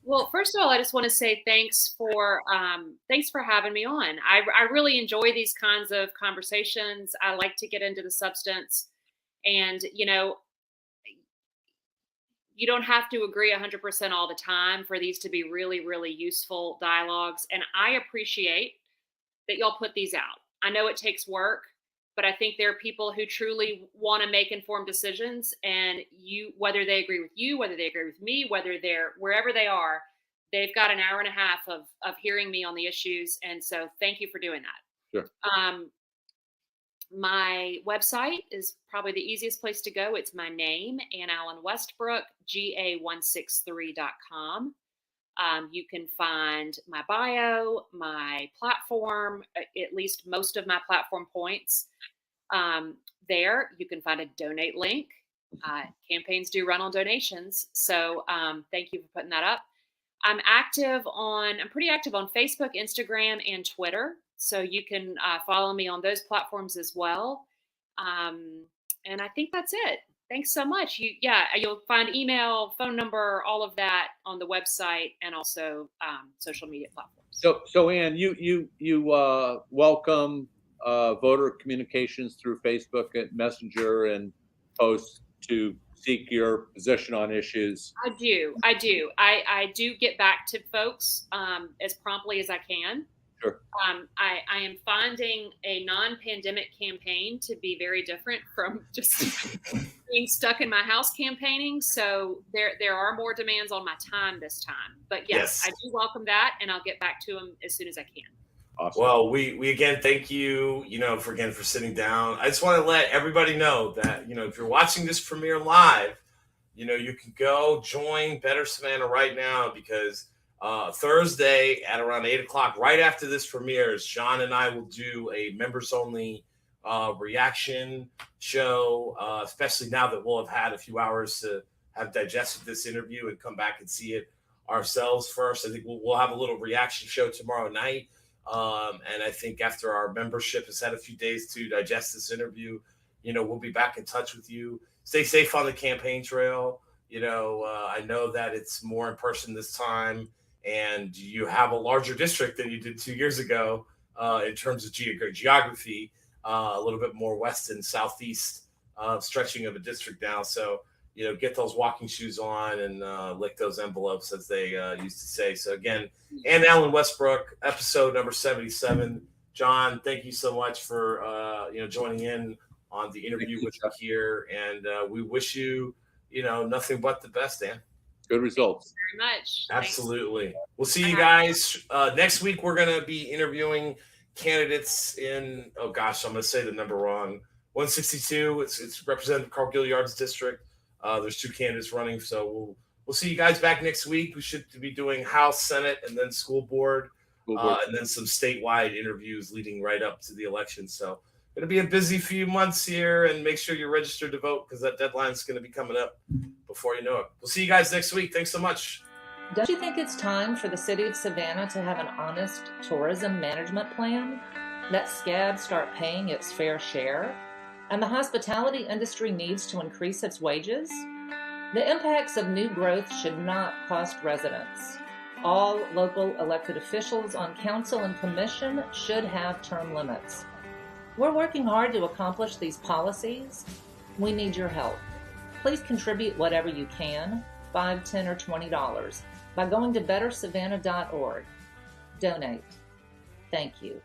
Speaker 5: Well, first of all, I just want to say thanks for having me on. I really enjoy these kinds of conversations. I like to get into the substance, and you don't have to agree 100% all the time for these to be really, really useful dialogues. And I appreciate that y'all put these out. I know it takes work, but I think there are people who truly want to make informed decisions, and whether they agree with you, whether they agree with me, whether they're wherever they are, they've got an hour and a half of hearing me on the issues. And so thank you for doing that.
Speaker 2: Sure.
Speaker 5: My website is probably the easiest place to go. It's my name, Allen Westbrook, ga163.com. You can find my bio, my platform, at least most of my platform points. There, you can find a donate link. Campaigns do run on donations. So thank you for putting that up. I'm pretty active on Facebook, Instagram, and Twitter. So you can follow me on those platforms as well. And I think that's it. Thanks so much. You'll find email, phone number, all of that on the website, and also social media platforms.
Speaker 2: So Ann, you welcome voter communications through Facebook and Messenger and posts to seek your position on issues.
Speaker 5: I do. I do get back to folks as promptly as I can.
Speaker 2: Sure.
Speaker 5: I am finding a non-pandemic campaign to be very different from just being stuck in my house campaigning. So there are more demands on my time this time. But yes, I do welcome that, and I'll get back to them as soon as I can.
Speaker 1: Awesome. Well, we again thank you, for sitting down. I just want to let everybody know that, if you're watching this premiere live, you can go join Better Savannah right now, because Thursday at around 8:00, right after this premieres, John and I will do a members only reaction show, especially now that we'll have had a few hours to have digested this interview and come back and see it ourselves first. I think we'll have a little reaction show tomorrow night. And I think after our membership has had a few days to digest this interview, we'll be back in touch with you. Stay safe on the campaign trail. I know that it's more in person this time, and you have a larger district than you did 2 years ago in terms of geography, a little bit more west and southeast stretching of a district now. So, get those walking shoes on and lick those envelopes, as they used to say. So again, and Allen Westbrook, episode number 77. John, thank you so much for joining in on the interview with me here, and we wish you nothing but the best, Dan.
Speaker 2: Good results.
Speaker 5: Thank you very much.
Speaker 1: Absolutely. Thanks. We'll see you guys next week. We're going to be interviewing candidates in, I'm going to say the number wrong, 162. It's Representative Carl Gilliard's district. There's 2 candidates running, so we'll see you guys back next week. We should be doing House, Senate, and then school board, and then some statewide interviews leading right up to the election. So it'll be a busy few months here, and make sure you're registered to vote, because that deadline is going to be coming up before you know it. We'll see you guys next week. Thanks so much.
Speaker 6: Don't you think it's time for the city of Savannah to have an honest tourism management plan? Let SCAD start paying its fair share? and the hospitality industry needs to increase its wages? The impacts of new growth should not cost residents. All local elected officials on council and commission should have term limits. We're working hard to accomplish these policies. We need your help. Please contribute whatever you can, $5, $10, or $20, by going to bettersavannah.org. Donate. Thank you.